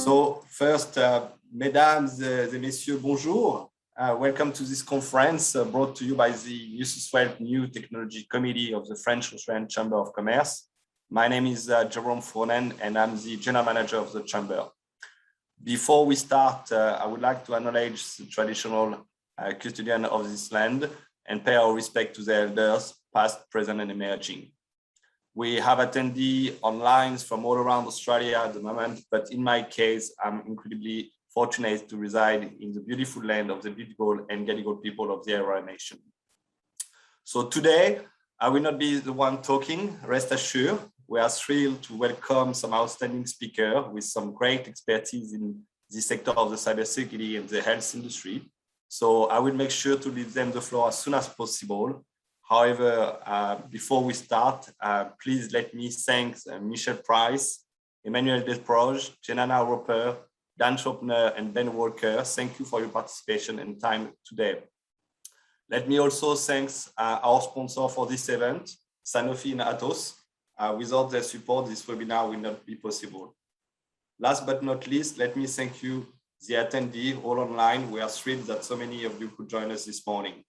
So first, mesdames et messieurs, bonjour. Welcome to this conference brought to you by the USSWEL New Technology Committee of the French Australian Chamber of Commerce. My name is Jerome Fronen, and I'm the General Manager of the Chamber. Before we start, I would like to acknowledge the traditional custodian of this land and pay our respect to the elders, past, present, and emerging. We have attendees online from all around Australia at the moment, but in my case, I'm incredibly fortunate to reside in the beautiful land of the Gadigal and Gadigal people of the Eora Nation. So today, I will not be the one talking, rest assured. We are thrilled to welcome some outstanding speakers with some great expertise in the sector of the cybersecurity and the health industry. So I will make sure to leave them the floor as soon as possible. However, before we start, please let me thank Michelle Price, Emmanuel Desproges, Jenana Roper, Dan Schopner, and Ben Walker. Thank you for your participation and time today. Let me also thank our sponsor for this event, Sanofi and Atos. Without their support, this webinar will not be possible. Last but not least, let me thank you, the attendees all online. We are thrilled that so many of you could join us this morning.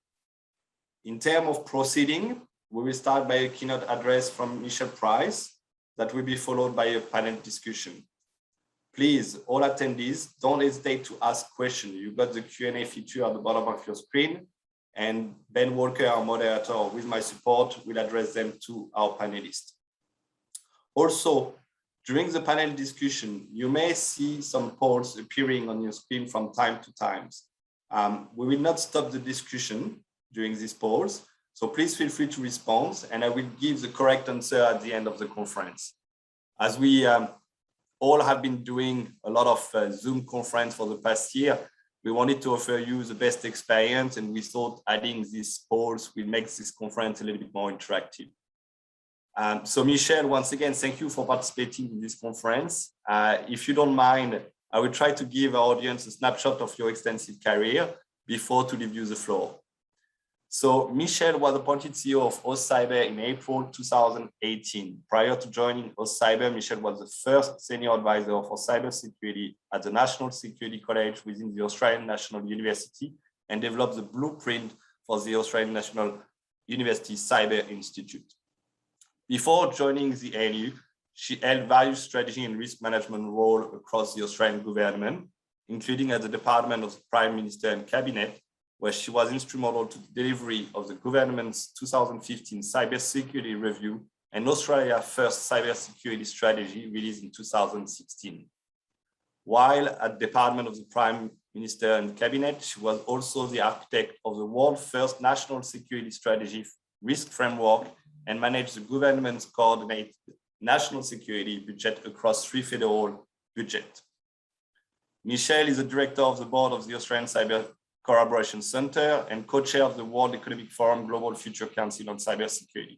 In terms of proceeding, we will start by a keynote address from Michelle Price that will be followed by a panel discussion. Please, all attendees, don't hesitate to ask questions. You've got the Q&A feature at the bottom of your screen, and Ben Walker, our moderator, with my support, will address them to our panelists. Also, during the panel discussion, you may see some polls appearing on your screen from time to time. We will not stop the discussion during these polls, so please feel free to respond, and I will give the correct answer at the end of the conference. As we all have been doing a lot of Zoom conference for the past year, we wanted to offer you the best experience, and we thought adding these polls will make this conference a little bit more interactive. So Michelle, once again, thank you for participating in this conference. If you don't mind, I will try to give our audience a snapshot of your extensive career before to leave you the floor. So Michelle was appointed CEO of AusCyber in April 2018. Prior to joining AusCyber, Michelle was the first senior advisor for cybersecurity at the National Security College within the Australian National University and developed the blueprint for the Australian National University Cyber Institute. Before joining the ANU, she held various strategy and risk management roles across the Australian government, including at the Department of the Prime Minister and Cabinet, where she was instrumental to the delivery of the government's 2015 cybersecurity review and Australia's first cybersecurity strategy released in 2016. While at the Department of the Prime Minister and Cabinet, she was also the architect of the world's first national security strategy risk framework and managed the government's coordinated national security budget across 3 federal budgets. Michelle is the director of the board of the Australian Cyber Collaboration Center and co-chair of the World Economic Forum Global Future Council on Cybersecurity.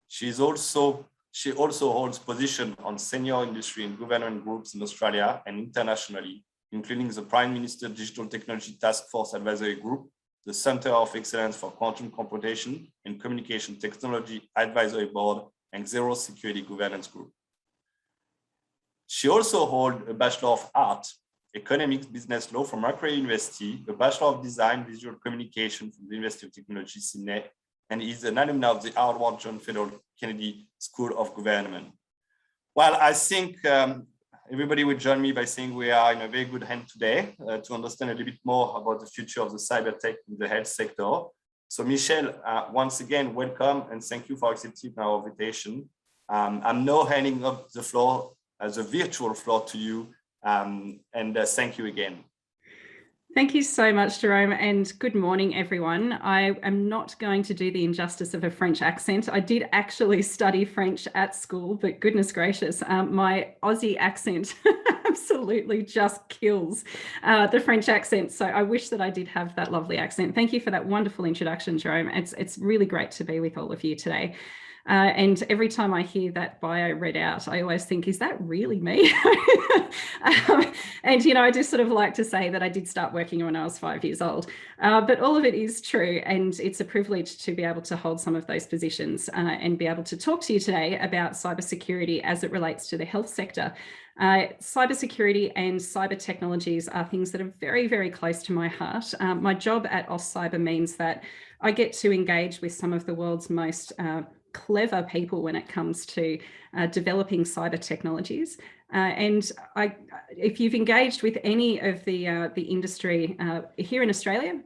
She also holds positions on senior industry and government groups in Australia and internationally, including the Prime Minister Digital Technology Task Force Advisory Group, the Center of Excellence for Quantum Computation and Communication Technology Advisory Board, and Zero Security Governance Group. She also holds a Bachelor of Arts, Economics, Business Law from Macquarie University, a Bachelor of Design, Visual Communication from the University of Technology, Sydney, and is an alumna of the Howard John Federal Kennedy School of Government. Well, I think everybody will join me by saying we are in a very good hand today to understand a little bit more about the future of the cyber tech in the health sector. So Michelle, once again, welcome and thank you for accepting our invitation. I'm now handing up the floor, the virtual floor to you. Thank you again. Thank you so much, Jerome, and good morning, everyone. I am not going to do the injustice of a French accent. I did actually study French at school, but goodness gracious, my Aussie accent absolutely just kills the French accent. So I wish that I did have that lovely accent. Thank you for that wonderful introduction, Jerome. It's really great to be with all of you today. And every time I hear that bio read out, I always think, is that really me? And, you know, I just sort of like to say that I did start working when I was 5 years old, but all of it is true. And it's a privilege to be able to hold some of those positions and be able to talk to you today about cybersecurity as it relates to the health sector. Cybersecurity and cyber technologies are things that are very, very close to my heart. My job at AusCyber means that I get to engage with some of the world's most clever people when it comes to developing cyber technologies. If you've engaged with any of the industry here in Australia,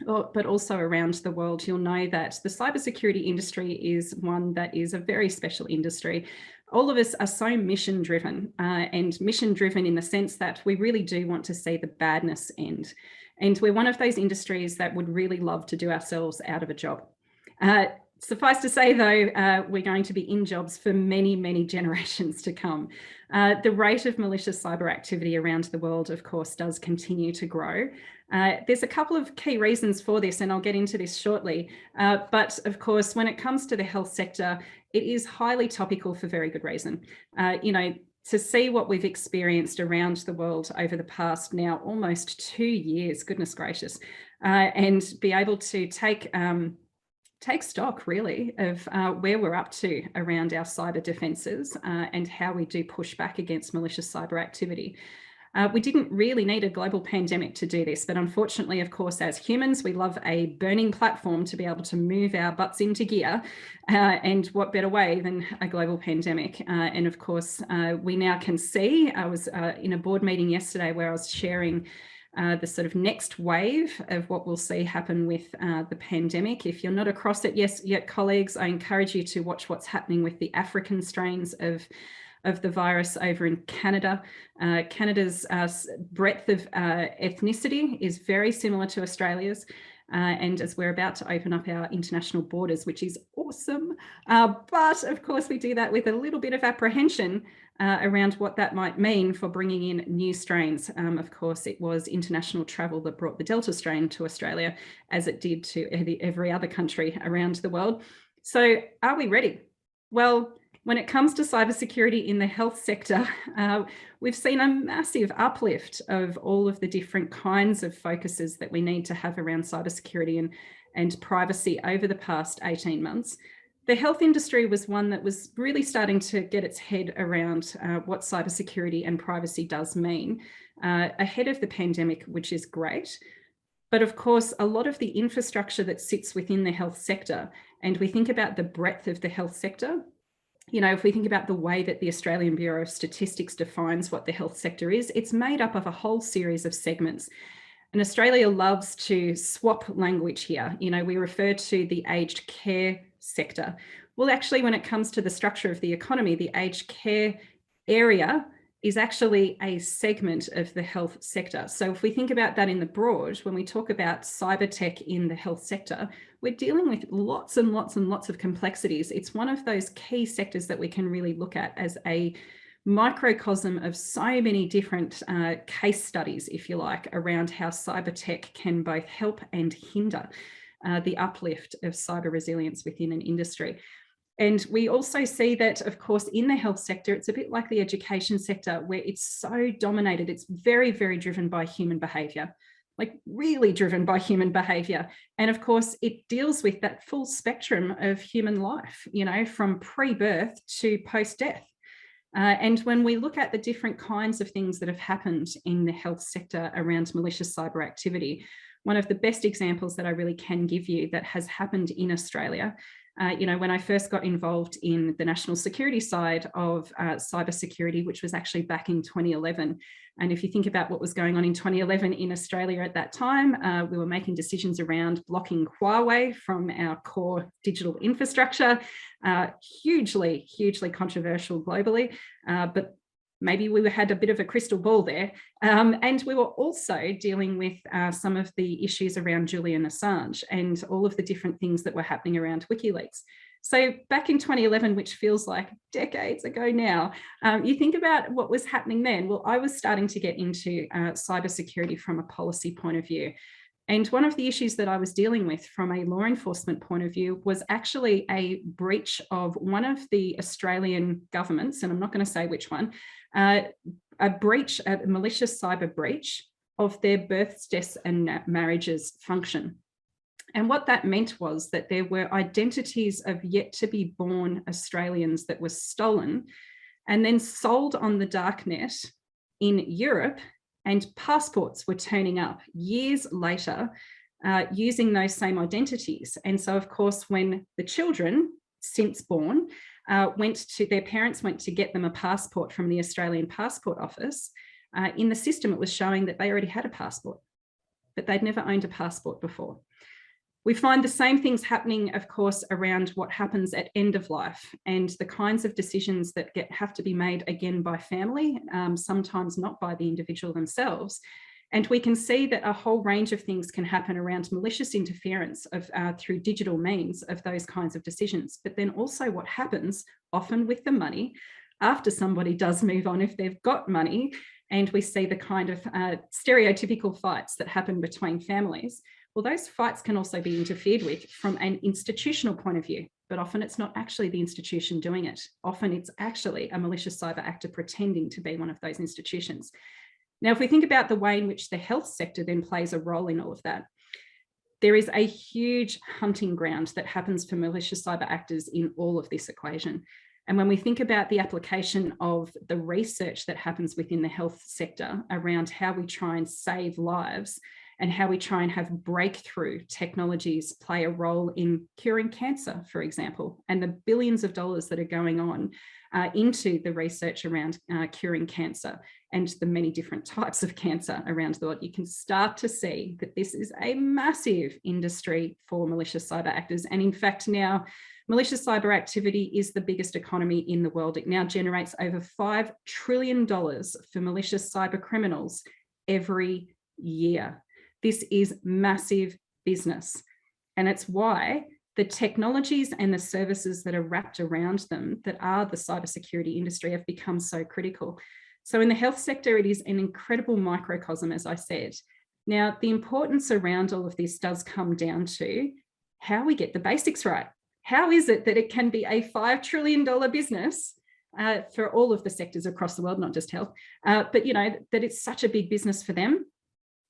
but also around the world, you'll know that the cybersecurity industry is one that is a very special industry. All of us are so mission driven and mission driven in the sense that we really do want to see the badness end. And we're one of those industries that would really love to do ourselves out of a job. Suffice to say, though, we're going to be in jobs for many, many generations to come. The rate of malicious cyber activity around the world, of course, does continue to grow. There's a couple of key reasons for this, and I'll get into this shortly. But of course, when it comes to the health sector, it is highly topical for very good reason. To see what we've experienced around the world over the past now almost 2 years, goodness gracious, and be able to take stock really of where we're up to around our cyber defences and how we do push back against malicious cyber activity. We didn't really need a global pandemic to do this, but unfortunately, of course, as humans, we love a burning platform to be able to move our butts into gear. And what better way than a global pandemic? And of course, we now can see, I was in a board meeting yesterday where I was sharing the sort of next wave of what we'll see happen with the pandemic. If you're not across it yet, colleagues, I encourage you to watch what's happening with the African strains of the virus over in Canada. Canada's breadth of ethnicity is very similar to Australia's. And as we're about to open up our international borders, which is awesome. But of course, we do that with a little bit of apprehension around what that might mean for bringing in new strains. Of course, it was international travel that brought the Delta strain to Australia, as it did to every other country around the world. So are we ready? Well, when it comes to cybersecurity in the health sector, we've seen a massive uplift of all of the different kinds of focuses that we need to have around cybersecurity and privacy over the past 18 months. The health industry was one that was really starting to get its head around what cybersecurity and privacy does mean ahead of the pandemic, which is great. But of course, a lot of the infrastructure that sits within the health sector, and we think about the breadth of the health sector, if we think about the way that the Australian Bureau of Statistics defines what the health sector is, it's made up of a whole series of segments. And Australia loves to swap language here. We refer to the aged care sector. Well, actually, when it comes to the structure of the economy, the aged care area is actually a segment of the health sector. So if we think about that in the broad, when we talk about cyber tech in the health sector, we're dealing with lots and lots and lots of complexities. It's one of those key sectors that we can really look at as a microcosm of so many different case studies, if you like, around how cyber tech can both help and hinder the uplift of cyber resilience within an industry. And we also see that, of course, in the health sector, it's a bit like the education sector where it's so dominated. It's very, very driven by human behaviour, like really driven by human behaviour. And of course, it deals with that full spectrum of human life, from pre-birth to post-death. And when we look at the different kinds of things that have happened in the health sector around malicious cyber activity, one of the best examples that I really can give you that has happened in Australia, when I first got involved in the national security side of cybersecurity, which was actually back in 2011. And if you think about what was going on in 2011 in Australia at that time, we were making decisions around blocking Huawei from our core digital infrastructure, hugely, hugely controversial globally, but maybe we had a bit of a crystal ball there. And we were also dealing with some of the issues around Julian Assange and all of the different things that were happening around WikiLeaks. So back in 2011, which feels like decades ago now, you think about what was happening then. Well, I was starting to get into cybersecurity from a policy point of view. And one of the issues that I was dealing with from a law enforcement point of view was actually a breach of one of the Australian governments, and I'm not going to say which one, a malicious cyber breach of their births, deaths and marriages function. And what that meant was that there were identities of yet to be born Australians that were stolen and then sold on the darknet in Europe, and passports were turning up years later using those same identities. And so, of course, when the children, since born, their parents went to get them a passport from the Australian Passport Office, in the system it was showing that they already had a passport, but they'd never owned a passport before. We find the same things happening, of course, around what happens at end of life and the kinds of decisions that have to be made again by family, sometimes not by the individual themselves. And we can see that a whole range of things can happen around malicious interference through digital means of those kinds of decisions. But then also what happens often with the money after somebody does move on, if they've got money, and we see the kind of stereotypical fights that happen between families. Well, those fights can also be interfered with from an institutional point of view, but often it's not actually the institution doing it. Often it's actually a malicious cyber actor pretending to be one of those institutions. Now, if we think about the way in which the health sector then plays a role in all of that, there is a huge hunting ground that happens for malicious cyber actors in all of this equation. And when we think about the application of the research that happens within the health sector around how we try and save lives and how we try and have breakthrough technologies play a role in curing cancer, for example, and the billions of dollars that are going on into the research around curing cancer and the many different types of cancer around the world, you can start to see that this is a massive industry for malicious cyber actors. And in fact, now malicious cyber activity is the biggest economy in the world. It now generates over $5 trillion for malicious cyber criminals every year. This is massive business. And it's why the technologies and the services that are wrapped around them that are the cybersecurity industry have become so critical. So in the health sector, it is an incredible microcosm, as I said. Now, the importance around all of this does come down to how we get the basics right. How is it that it can be a $5 trillion business for all of the sectors across the world, not just health, but you know, that it's such a big business for them?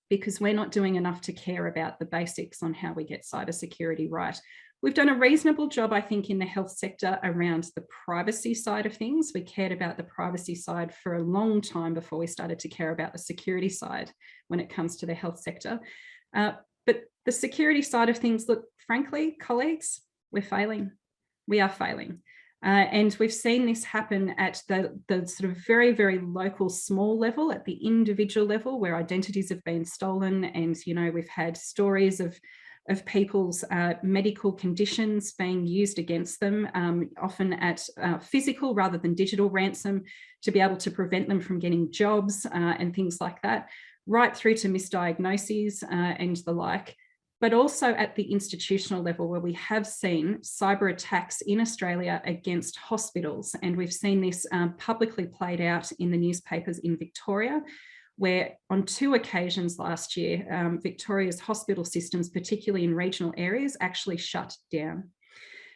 Because we're not doing enough to care about the basics on how we get cybersecurity right. We've done a reasonable job, I think, in the health sector around the privacy side of things. We cared about the privacy side for a long time before we started to care about the security side when it comes to the health sector. But the security side of things, look, frankly, colleagues, we're failing. We are failing. And we've seen this happen at the sort of very, very local, small level, at the individual level, where identities have been stolen. And, you know, we've had stories of people's medical conditions being used against them, often at physical rather than digital ransom, to be able to prevent them from getting jobs and things like that, right through to misdiagnoses and the like. But also at the institutional level, where we have seen cyber attacks in Australia against hospitals. And we've seen this publicly played out in the newspapers in Victoria, where on 2 occasions last year, Victoria's hospital systems, particularly in regional areas, actually shut down.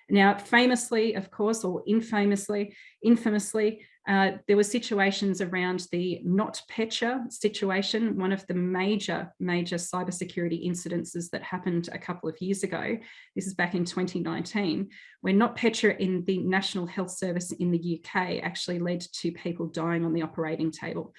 Now, famously, of course, or infamously, there were situations around the NotPetya situation, one of the major cybersecurity incidences that happened a couple of years ago. This is back in 2019, where NotPetya in the National Health Service in the UK actually led to people dying on the operating table.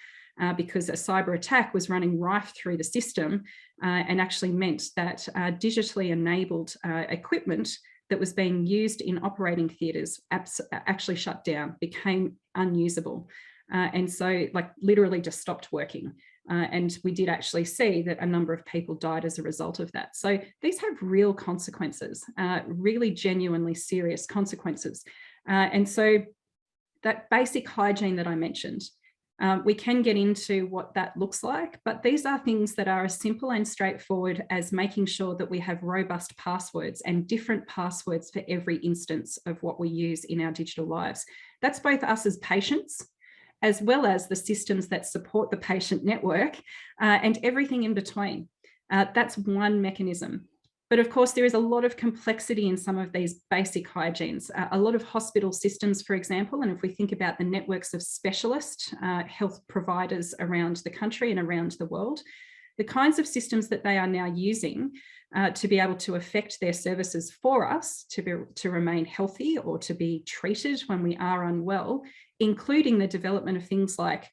Because a cyber attack was running rife through the system and actually meant that digitally enabled equipment that was being used in operating theatres actually shut down, became unusable. And so like literally just stopped working. And we did actually see that a number of people died as a result of that. So these have real consequences, really genuinely serious consequences. And so that basic hygiene that I mentioned, we can get into what that looks like, but these are things that are as simple and straightforward as making sure that we have robust passwords and different passwords for every instance of what we use in our digital lives. That's both us as patients, as well as the systems that support the patient network and everything in between. That's one mechanism. But of course, there is a lot of complexity in some of these basic hygienes. A lot of hospital systems, for example, and if we think about the networks of specialist health providers around the country and around the world, the kinds of systems that they are now using to be able to affect their services for us to remain healthy or to be treated when we are unwell, including the development of things like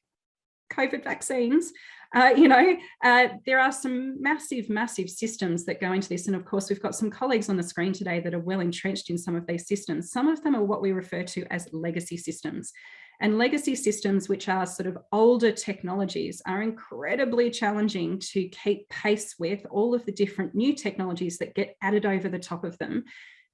COVID vaccines. There are some massive systems that go into this. And of course, we've got some colleagues on the screen today that are well entrenched in some of these systems. Some of them are what we refer to as legacy systems. And legacy systems, which are sort of older technologies, are incredibly challenging to keep pace with all of the different new technologies that get added over the top of them.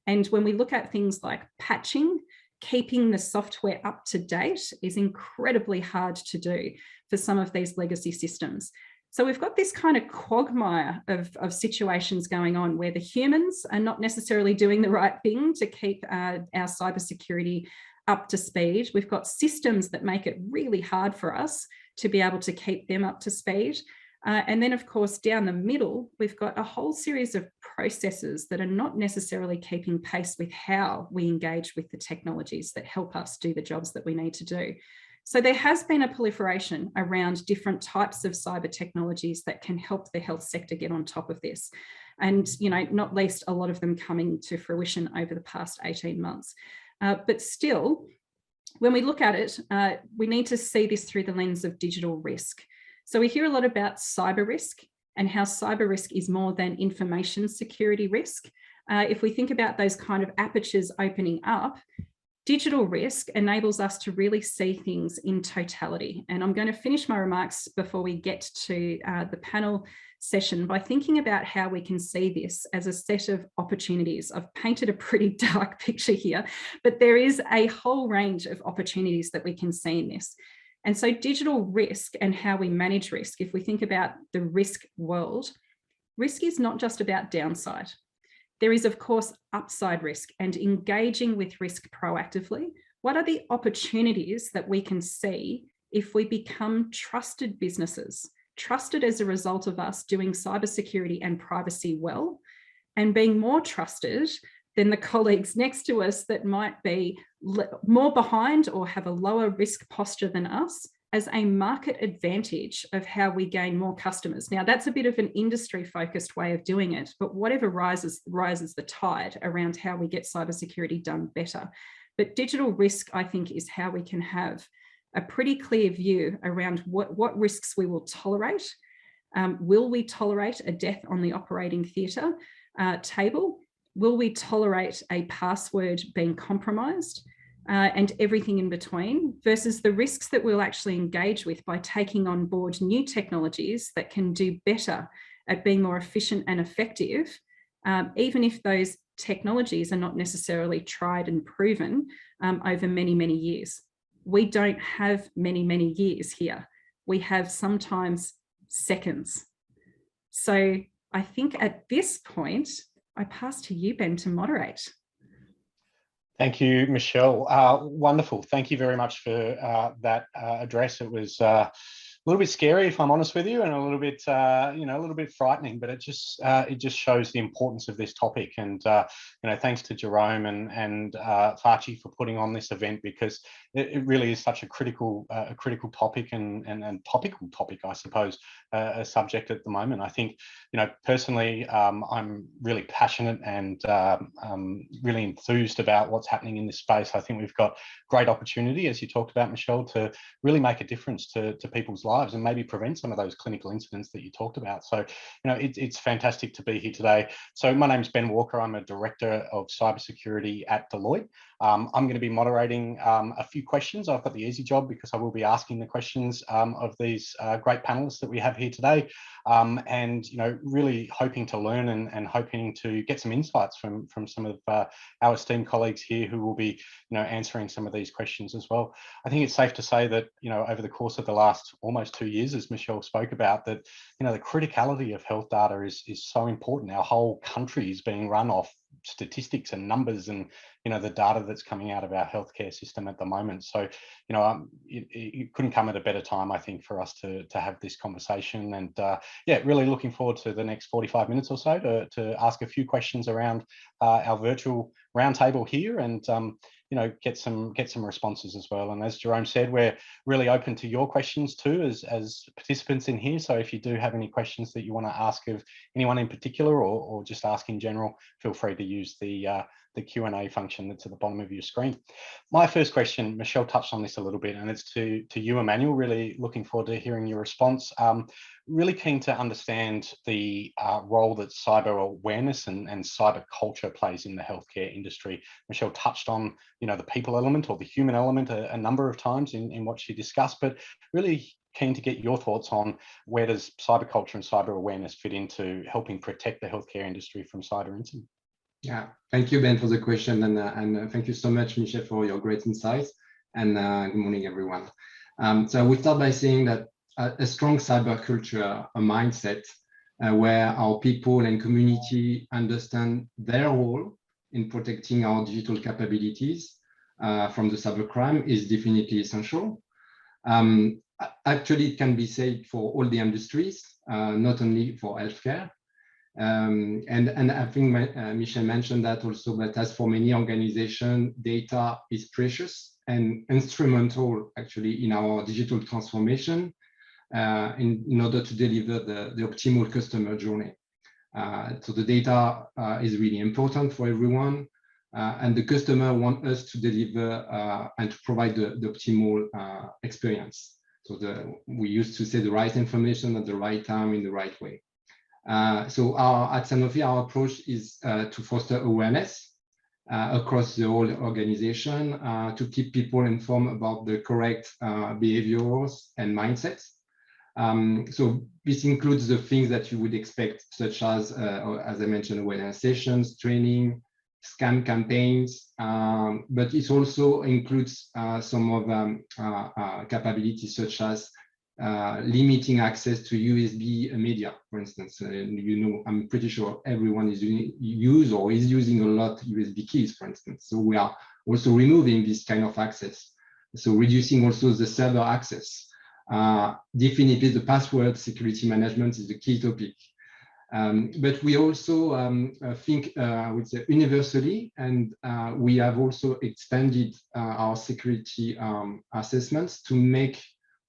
And when we look at things like patching, keeping the software up to date is incredibly hard to do for some of these legacy systems. So we've got this kind of quagmire of situations going on where the humans are not necessarily doing the right thing to keep our cybersecurity up to speed. We've got systems that make it really hard for us to be able to keep them up to speed. And then, of course, down the middle, we've got a whole series of processes that are not necessarily keeping pace with how we engage with the technologies that help us do the jobs that we need to do. So there has been a proliferation around different types of cyber technologies that can help the health sector get on top of this. And, not least a lot of them coming to fruition over the past 18 months. But still, when we look at it, we need to see this through the lens of digital risk. So we hear a lot about cyber risk and how cyber risk is more than information security risk. If we think about those kind of apertures opening up, digital risk enables us to really see things in totality. And I'm going to finish my remarks before we get to the panel session by thinking about how we can see this as a set of opportunities. I've painted a pretty dark picture here, but there is a whole range of opportunities that we can see in this. And so digital risk and how we manage risk, if we think about the risk world, risk is not just about downside. There is, of course, upside risk and engaging with risk proactively. What are the opportunities that we can see if we become trusted businesses, trusted as a result of us doing cybersecurity and privacy well, and being more trusted than the colleagues next to us that might be more behind or have a lower risk posture than us, as a market advantage of how we gain more customers. Now, that's a bit of an industry-focused way of doing it, but whatever rises the tide around how we get cybersecurity done better. But digital risk, I think, is how we can have a pretty clear view around what risks we will tolerate. Will we tolerate a death on the operating theatre table? Will we tolerate a password being compromised? And everything in between, versus the risks that we'll actually engage with by taking on board new technologies that can do better at being more efficient and effective, even if those technologies are not necessarily tried and proven over many years. We don't have many years here. We have sometimes seconds. So I think at this point, I pass to you, Ben, to moderate. Thank you, Michelle. Wonderful. Thank you very much for that address. It was a little bit scary, if I'm honest with you, and a little bit frightening. But it just shows the importance of this topic. And thanks to Jerome and FACCI for putting on this event, because it really is such a critical topic and topical topic, I suppose, a subject at the moment. I think, personally, I'm really passionate and really enthused about what's happening in this space. I think we've got great opportunity, as you talked about, Michelle, to really make a difference to people's lives and maybe prevent some of those clinical incidents that you talked about. So, it's fantastic to be here today. So my name's Ben Walker. I'm a Director of Cybersecurity at Deloitte. I'm going to be moderating a few questions. I've got the easy job because I will be asking the questions of these great panelists that we have here today, and really hoping to learn and hoping to get some insights from some of our esteemed colleagues here who will be answering some of these questions as well. I think it's safe to say that over the course of the last almost 2 years, as Michelle spoke about, that the criticality of health data is so important. Our whole country is being run off statistics and numbers and the data that's coming out of our healthcare system at the moment. So it couldn't come at a better time, I think, for us to have this conversation. And really looking forward to the next 45 minutes or so to ask a few questions around our virtual roundtable here. And get some responses as well. And as Jerome said, we're really open to your questions too as participants in here. So if you do have any questions that you want to ask of anyone in particular, or just ask in general, feel free to use the Q&A function that's at the bottom of your screen. My first question, Michelle touched on this a little bit, and it's to you, Emmanuel. Really looking forward to hearing your response. Really keen to understand the role that cyber awareness and cyber culture plays in the healthcare industry. Michelle touched on, the people element or the human element a number of times in what she discussed, but really keen to get your thoughts on where does cyber culture and cyber awareness fit into helping protect the healthcare industry from cyber incidents? Yeah, thank you, Ben, for the question, and thank you so much, Michelle, for your great insights. And good morning, everyone. So I will start by saying that a strong cyber culture, a mindset where our people and community understand their role in protecting our digital capabilities from the cybercrime is definitely essential. Actually, it can be said for all the industries, not only for healthcare. And I think Michelle mentioned that also, but as for many organizations, data is precious and instrumental actually in our digital transformation in order to deliver the optimal customer journey. So the data is really important for everyone, and the customer want us to deliver and to provide the optimal experience. So we used to say the right information at the right time in the right way. So at Sanofi, our approach is to foster awareness across the whole organization, to keep people informed about the correct behaviors and mindsets. So this includes the things that you would expect, such as I mentioned, awareness sessions, training, scam campaigns, but it also includes some of capabilities such as limiting access to USB media, for instance. I'm pretty sure everyone is using a lot USB keys, for instance. So we are also removing this kind of access. So reducing also the server access. Definitely the password security management is the key topic. But we also think, I would say, universally, and we have also expanded our security assessments to make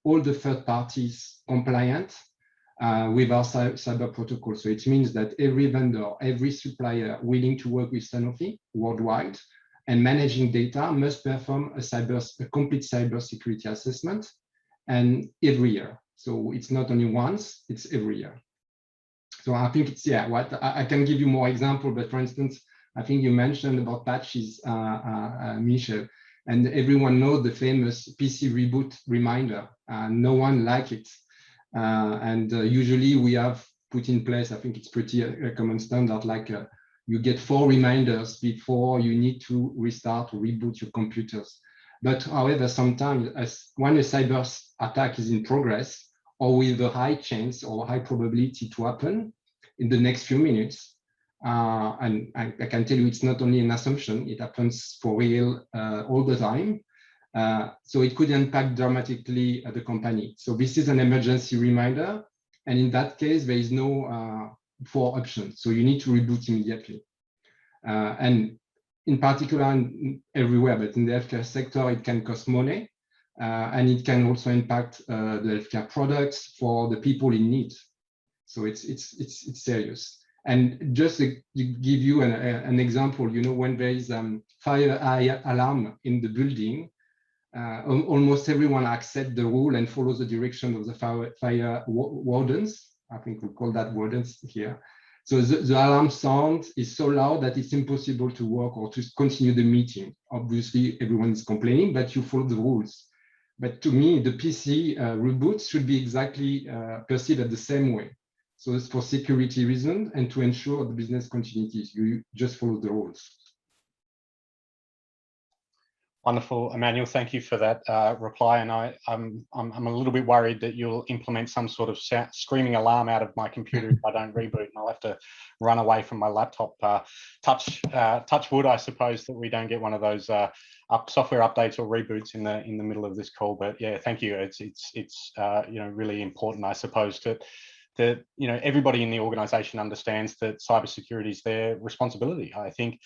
all the third parties compliant with our cyber protocol. So it means that every vendor, every supplier willing to work with Sanofi worldwide and managing data must perform a complete cyber security assessment, and every year. So it's not only once, it's every year. So I think it's, I can give you more example, but for instance, I think you mentioned about patches, Michelle, and everyone knows the famous PC reboot reminder. No one likes it. And usually we have put in place, I think it's pretty a common standard, like you get 4 reminders before you need to restart or reboot your computers. But however, sometimes when a cyber attack is in progress, or with a high chance or high probability to happen in the next few minutes, and I can tell you it's not only an assumption, it happens for real all the time. So it could impact dramatically the company. So this is an emergency reminder. And in that case, there is no 4 options. So you need to reboot immediately. And in particular, everywhere, but in the healthcare sector, it can cost money. And it can also impact the healthcare products for the people in need. So it's serious. And just to give you an example, when there is fire alarm in the building, almost everyone accepts the rule and follows the direction of the fire wardens. I think we call that wardens here. So the alarm sound is so loud that it's impossible to work or to continue the meeting. Obviously, everyone is complaining, but you follow the rules. But to me, the PC reboots should be exactly perceived at the same way. So it's for security reasons and to ensure the business continuity. You just follow the rules. Wonderful, Emmanuel. Thank you for that reply. And I'm a little bit worried that you'll implement some sort of screaming alarm out of my computer if I don't reboot, and I'll have to run away from my laptop. Touch wood, I suppose, that we don't get one of those software updates or reboots in the middle of this call. But yeah, thank you. It's really important, I suppose, that everybody in the organization understands that cybersecurity is their responsibility. I think,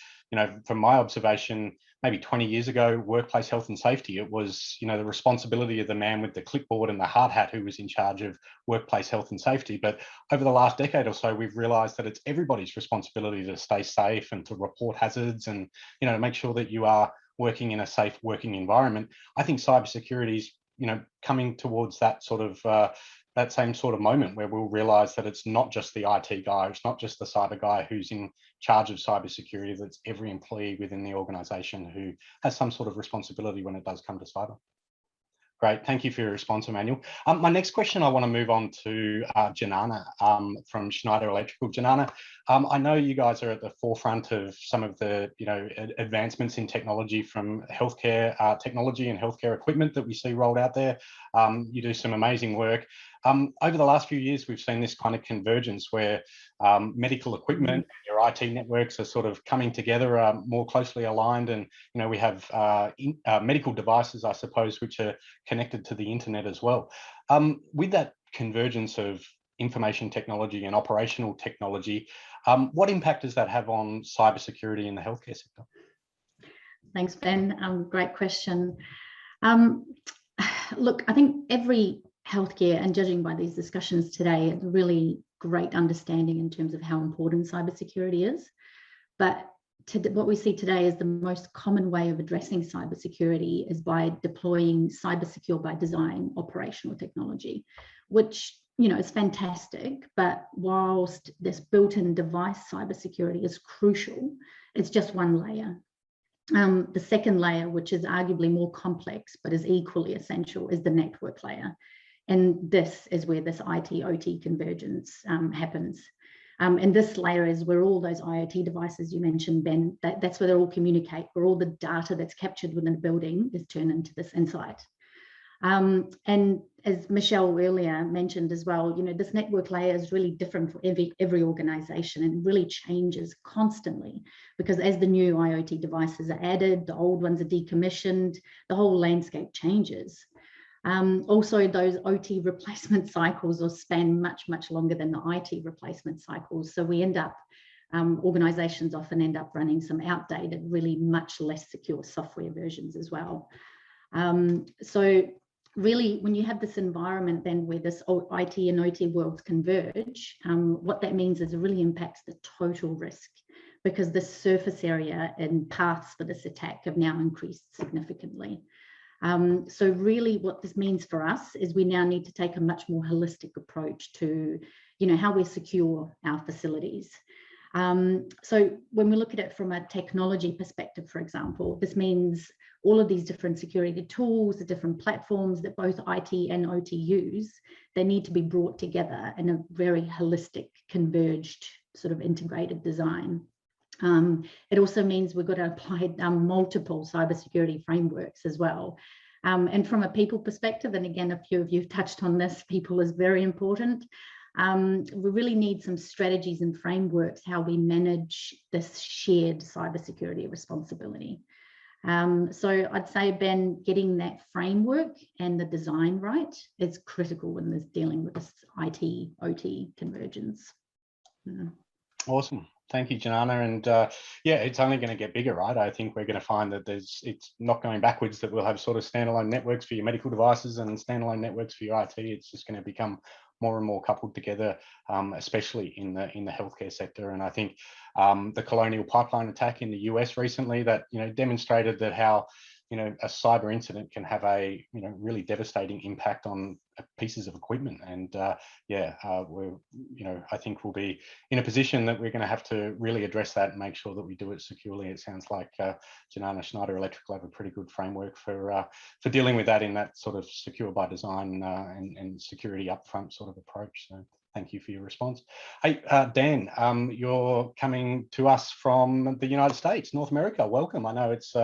from my observation, maybe 20 years ago, workplace health and safety, it was, the responsibility of the man with the clipboard and the hard hat who was in charge of workplace health and safety. But over the last decade or so, we've realized that it's everybody's responsibility to stay safe and to report hazards and, to make sure that you are working in a safe working environment. I think cybersecurity is, coming towards that sort of that same sort of moment where we'll realize that it's not just the IT guy, it's not just the cyber guy who's in charge of cybersecurity, that's every employee within the organization who has some sort of responsibility when it does come to cyber. Great, thank you for your response, Emmanuel. My next question, I want to move on to Janana from Schneider Electrical. Janana, I know you guys are at the forefront of some of the advancements in technology from healthcare technology and healthcare equipment that we see rolled out there. You do some amazing work. Over the last few years, we've seen this kind of convergence where medical equipment and your IT networks are sort of coming together, more closely aligned, and we have medical devices, I suppose, which are connected to the internet as well. With that convergence of information technology and operational technology, what impact does that have on cybersecurity in the healthcare sector? Thanks, Ben. Great question. Look, I think every healthcare, and judging by these discussions today, a really great understanding in terms of how important cybersecurity is. But what we see today is the most common way of addressing cybersecurity is by deploying cyber secure by design operational technology, which is fantastic. But whilst this built-in device cybersecurity is crucial, it's just one layer. The second layer, which is arguably more complex but is equally essential, is the network layer. And this is where this IT-OT convergence happens. And this layer is where all those IoT devices you mentioned, Ben, that's where they all communicate, where all the data that's captured within a building is turned into this insight. And as Michelle earlier mentioned as well, this network layer is really different for every organization, and really changes constantly, because as the new IoT devices are added, the old ones are decommissioned, the whole landscape changes. Also, those OT replacement cycles will span much, much longer than the IT replacement cycles. So we end up, organizations often end up running some outdated, really much less secure software versions as well. So really, when you have this environment then where this IT and OT worlds converge, what that means is it really impacts the total risk, because the surface area and paths for this attack have now increased significantly. So really what this means for us is we now need to take a much more holistic approach to, how we secure our facilities. So when we look at it from a technology perspective, for example, this means all of these different security tools, the different platforms that both IT and OT use, they need to be brought together in a very holistic, converged, sort of integrated design. It also means we've got to apply multiple cybersecurity frameworks as well. And from a people perspective, and again, a few of you have touched on this, people is very important. We really need some strategies and frameworks how we manage this shared cybersecurity responsibility. So I'd say, Ben, getting that framework and the design right is critical when there's dealing with this IT-OT convergence. Awesome. Thank you, Janana. And yeah, it's only going to get bigger, right? I think we're going to find that it's not going backwards, that we'll have sort of standalone networks for your medical devices and standalone networks for your IT. It's just going to become more and more coupled together, especially in the healthcare sector. And I think the Colonial Pipeline attack in the US recently, that demonstrated that how a cyber incident can have a really devastating impact on pieces of equipment. And yeah, we're I think we'll be in a position that we're going to have to really address that and make sure that we do it securely. It sounds like Janana, Schneider Electrical have a pretty good framework for dealing with that in that sort of secure by design and security upfront sort of approach. So thank you for your response. Hey, Dan, you're coming to us from the United States, North America. Welcome. I know it's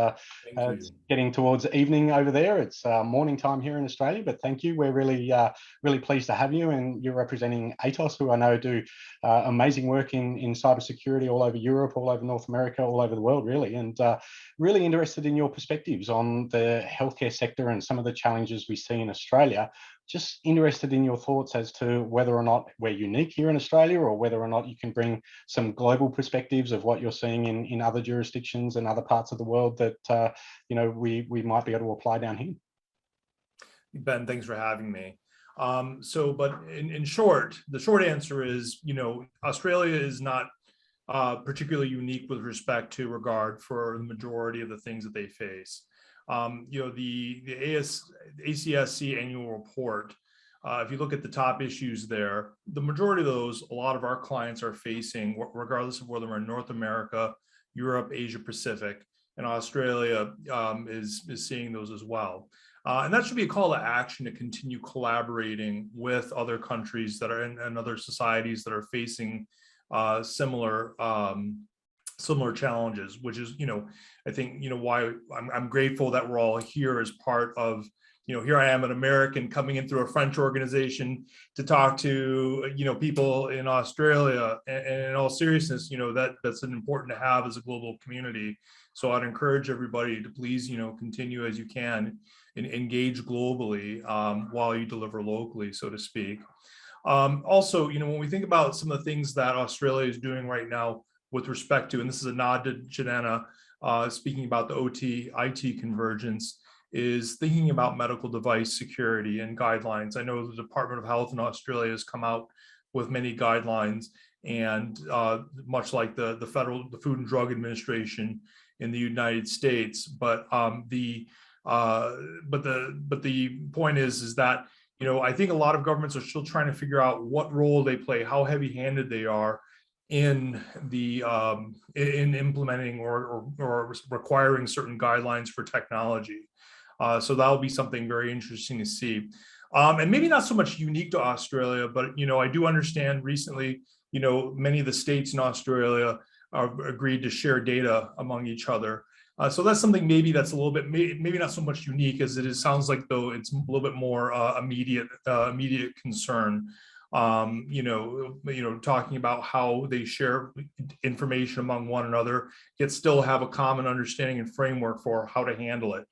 getting towards evening over there. It's morning time here in Australia, but thank you. We're really pleased to have you, and you're representing Atos, who I know do amazing work in cybersecurity all over Europe, all over North America, all over the world, really. And really interested in your perspectives on the healthcare sector and some of the challenges we see in Australia just interested in your thoughts as to whether or not we're unique here in Australia, or whether or not you can bring some global perspectives of what you're seeing in other jurisdictions and other parts of the world that we might be able to apply down here. Ben, thanks for having me. But in short, the short answer is, Australia is not particularly unique with respect to regard for the majority of the things that they face. The ACSC annual report, if you look at the top issues there, the majority of those, a lot of our clients are facing, regardless of whether we're in North America, Europe, Asia Pacific, and Australia is seeing those as well. And that should be a call to action to continue collaborating with other countries that are and other societies that are facing similar challenges, which is, I think, why I'm grateful that we're all here as part of, here I am, an American coming in through a French organization to talk to, people in Australia. And in all seriousness, that's an important to have as a global community. So I'd encourage everybody to please, continue as you can and engage globally while you deliver locally, so to speak. Also, when we think about some of the things that Australia is doing right now with respect to, and this is a nod to Janana, speaking about the OT-IT convergence, is thinking about medical device security and guidelines. I know the Department of Health in Australia has come out with many guidelines, and much like the Food and Drug Administration in the United States. But the point is that, I think a lot of governments are still trying to figure out what role they play, how heavy-handed they are in the in implementing or requiring certain guidelines for technology. So that'll be something very interesting to see. And maybe not so much unique to Australia, but I do understand recently, many of the states in Australia agreed to share data among each other. So that's something maybe that's a little bit, maybe not so much unique as it is. Sounds like though it's a little bit more immediate concern. Talking about how they share information among one another, yet still have a common understanding and framework for how to handle it.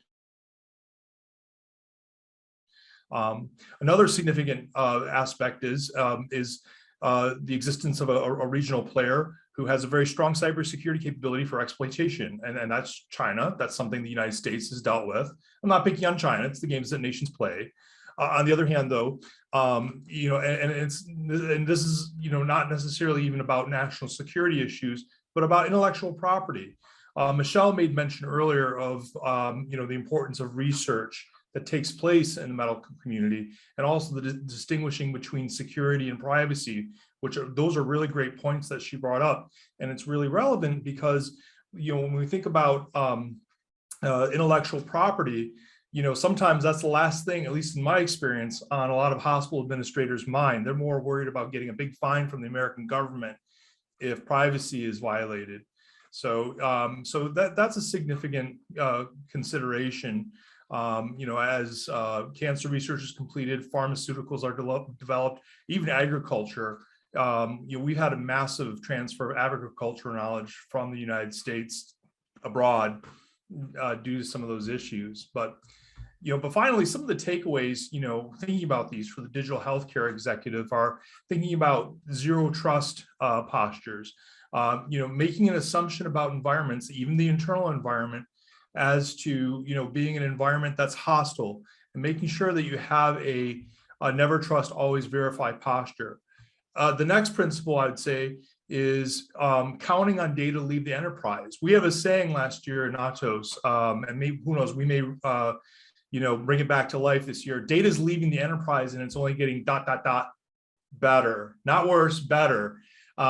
Another significant aspect is the existence of a regional player who has a very strong cybersecurity capability for exploitation, and that's China. That's something the United States has dealt with. I'm not picking on China; it's the games that nations play. On the other hand, though, and this is not necessarily even about national security issues, but about intellectual property. Michelle made mention earlier of the importance of research that takes place in the medical community, and also the distinguishing between security and privacy, those are really great points that she brought up. And it's really relevant because, when we think about intellectual property, sometimes that's the last thing, at least in my experience, on a lot of hospital administrators' mind. They're more worried about getting a big fine from the American government if privacy is violated. So, that's a significant consideration. As cancer research is completed, pharmaceuticals are developed, even agriculture. We've had a massive transfer of agricultural knowledge from the United States abroad due to some of those issues. But finally, some of the takeaways, thinking about these for the digital healthcare executive are thinking about zero trust postures, making an assumption about environments, even the internal environment, as to being an environment that's hostile, and making sure that you have a never trust, always verify posture. The next principle I would say is counting on data to leave the enterprise. We have a saying last year in Atos, and maybe, who knows, we may bring it back to life this year. Data is leaving the enterprise and it's only getting ... better, not worse, better,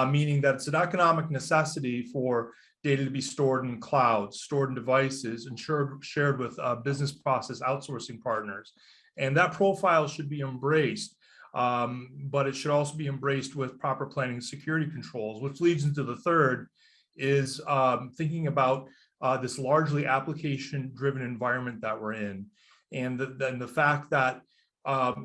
meaning that it's an economic necessity for data to be stored in clouds, stored in devices, and shared with business process outsourcing partners. And that profile should be embraced, but it should also be embraced with proper planning and security controls, which leads into the third, is thinking about this largely application-driven environment that we're in. And then the fact that,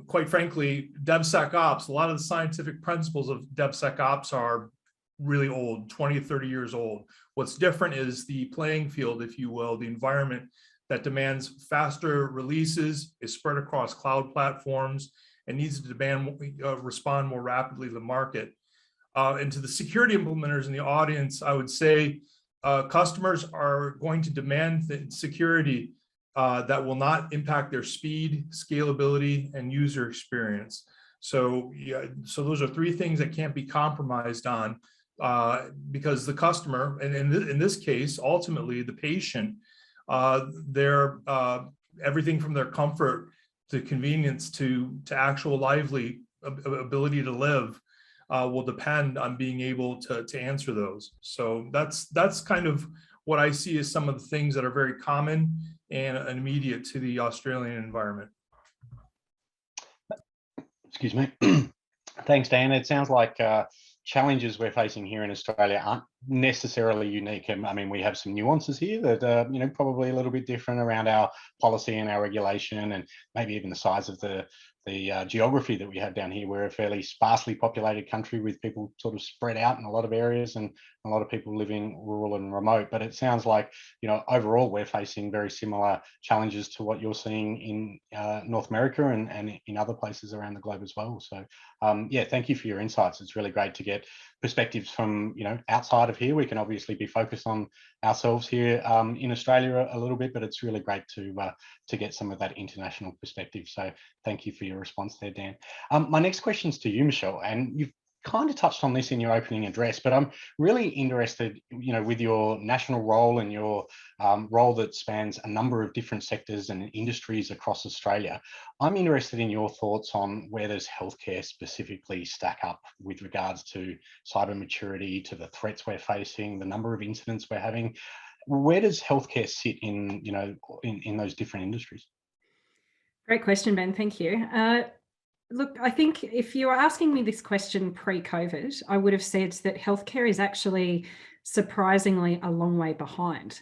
quite frankly, DevSecOps, a lot of the scientific principles of DevSecOps are really old, 20, 30 years old. What's different is the playing field, if you will, the environment that demands faster releases, is spread across cloud platforms, and needs to respond more rapidly to the market. And to the security implementers in the audience, I would say customers are going to demand security that will not impact their speed, scalability, and user experience. So, so those are three things that can't be compromised on because the customer, and in this case, ultimately the patient, everything from their comfort to convenience to actual lively ability to live will depend on being able to answer those. So that's kind of what I see as some of the things that are very common and immediate to the Australian environment. Excuse me. Thanks, Dan. It sounds like challenges we're facing here in Australia aren't necessarily unique. And I mean, we have some nuances here that, you know, probably a little bit different around our policy and our regulation, and maybe even the size of the geography that we have down here. We're a fairly sparsely populated country with people sort of spread out in a lot of areas and a lot of people living rural and remote. But it sounds like, you know, overall we're facing very similar challenges to what you're seeing in North America and in other places around the globe as well. So yeah, thank you for your insights. It's really great to get perspectives from, you know, outside of here. We can obviously be focused on ourselves here in Australia a little bit, but it's really great to get some of that international perspective. So thank you for your response there, Dan. My next question is to you, Michelle, and you've kind of touched on this in your opening address, but I'm really interested, you know, with your national role and your role that spans a number of different sectors and industries across Australia. I'm interested in your thoughts on where does healthcare specifically stack up with regards to cyber maturity, to the threats we're facing, the number of incidents we're having. Where does healthcare sit in, you know, in those different industries? Great question, Ben. Thank you. Look, I think if you were asking me this question pre-COVID, I would have said that healthcare is actually surprisingly a long way behind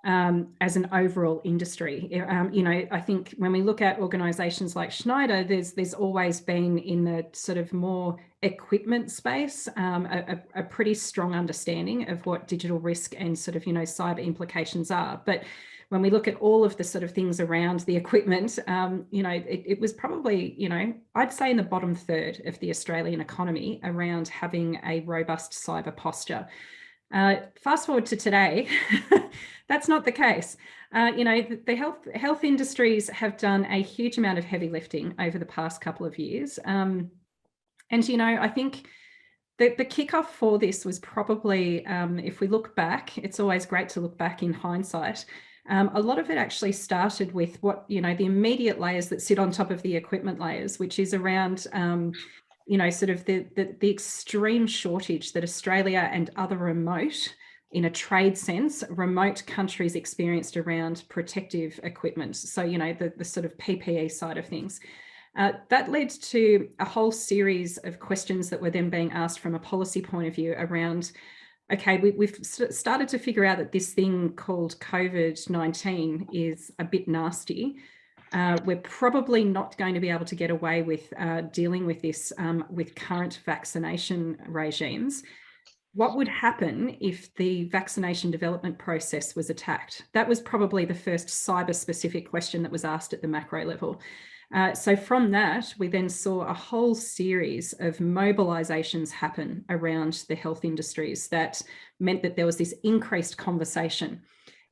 as an overall industry. You know, I think when we look at organisations like Schneider, there's always been in the sort of more equipment space a pretty strong understanding of what digital risk and sort of, you know, cyber implications are. But when we look at all of the sort of things around the equipment, you know, it was probably, you know, I'd say in the bottom third of the Australian economy around having a robust cyber posture. Fast forward to today, that's not the case. You know, the health industries have done a huge amount of heavy lifting over the past couple of years. And, you know, I think the kickoff for this was probably, if we look back, it's always great to look back in hindsight. A lot of it actually started with what, you know, the immediate layers that sit on top of the equipment layers, which is around, you know, sort of the extreme shortage that Australia and other remote, in a trade sense, remote countries experienced around protective equipment. So, you know, the sort of PPE side of things. That led to a whole series of questions that were then being asked from a policy point of view around, okay, we've started to figure out that this thing called COVID-19 is a bit nasty. We're probably not going to be able to get away with dealing with this with current vaccination regimes. What would happen if the vaccination development process was attacked? That was probably the first cyber-specific question that was asked at the macro level. So from that, we then saw a whole series of mobilizations happen around the health industries that meant that there was this increased conversation.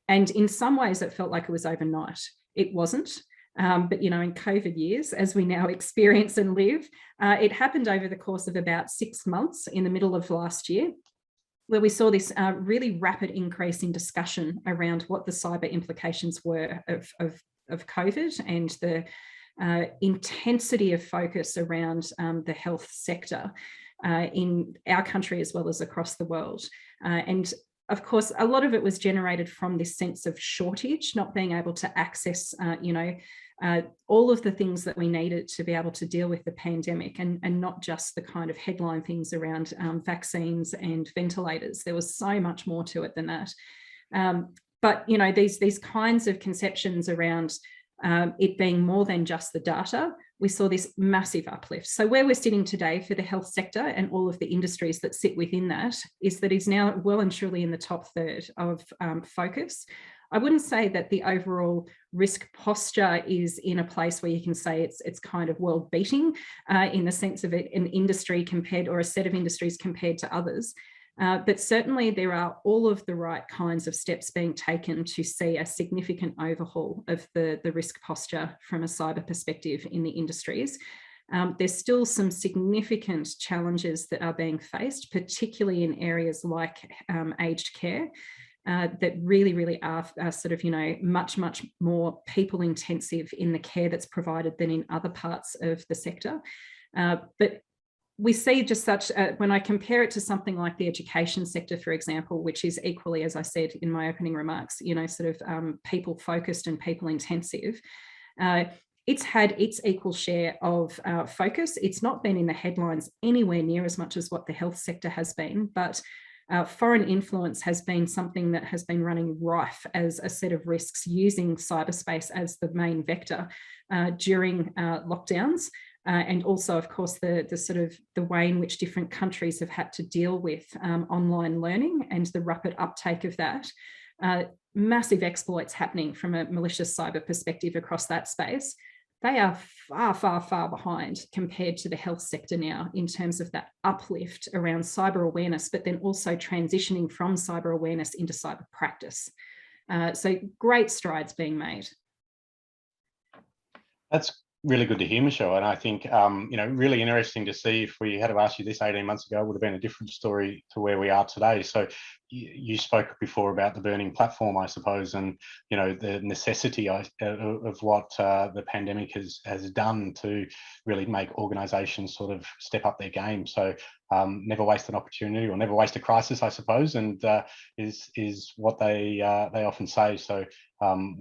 And in some ways, it felt like it was overnight. It wasn't. But, you know, in COVID years, as we now experience and live, it happened over the course of about 6 months in the middle of last year, where we saw this really rapid increase in discussion around what the cyber implications were of COVID and the intensity of focus around the health sector in our country as well as across the world. And of course, a lot of it was generated from this sense of shortage, not being able to access, you know, all of the things that we needed to be able to deal with the pandemic, and not just the kind of headline things around vaccines and ventilators. There was so much more to it than that. But, you know, these kinds of conceptions around it being more than just the data, we saw this massive uplift. So where we're sitting today for the health sector and all of the industries that sit within that is now well and truly in the top third of focus. I wouldn't say that the overall risk posture is in a place where you can say it's kind of world beating in the sense of an industry compared, or a set of industries compared to others. But certainly there are all of the right kinds of steps being taken to see a significant overhaul of the risk posture from a cyber perspective in the industries. There's still some significant challenges that are being faced, particularly in areas like aged care, that really are sort of, much more people intensive in the care that's provided than in other parts of the sector. But we see just such, when I compare it to something like the education sector, for example, which is equally, as I said in my opening remarks, sort of people focused and people intensive, it's had its equal share of focus. It's not been in the headlines anywhere near as much as what the health sector has been, but foreign influence has been something that has been running rife as a set of risks, using cyberspace as the main vector during lockdowns. And also, of course, the sort of the way in which different countries have had to deal with online learning and the rapid uptake of that. Massive exploits happening from a malicious cyber perspective across that space. They are far behind compared to the health sector now in terms of that uplift around cyber awareness, but then also transitioning from cyber awareness into cyber practice. So great strides being made. That's really good to hear, Michelle. And I think, really interesting to see. If we had to ask you this 18 months ago, it would have been a different story to where we are today. So you spoke before about the burning platform, I suppose, and, the necessity of what the pandemic has done to really make organisations sort of step up their game. So never waste an opportunity, or never waste a crisis, I suppose, and is what they often say. So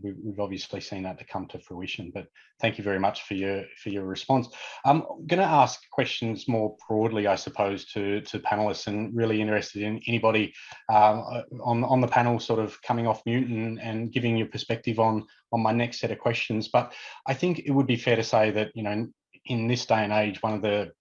we've obviously seen that to come to fruition. But thank you very much for your response. I'm going to ask questions more broadly, I suppose, to panelists, and really interested in anybody on the panel sort of coming off mute and giving your perspective on my next set of questions. But I think it would be fair to say that, in this day and age, one of the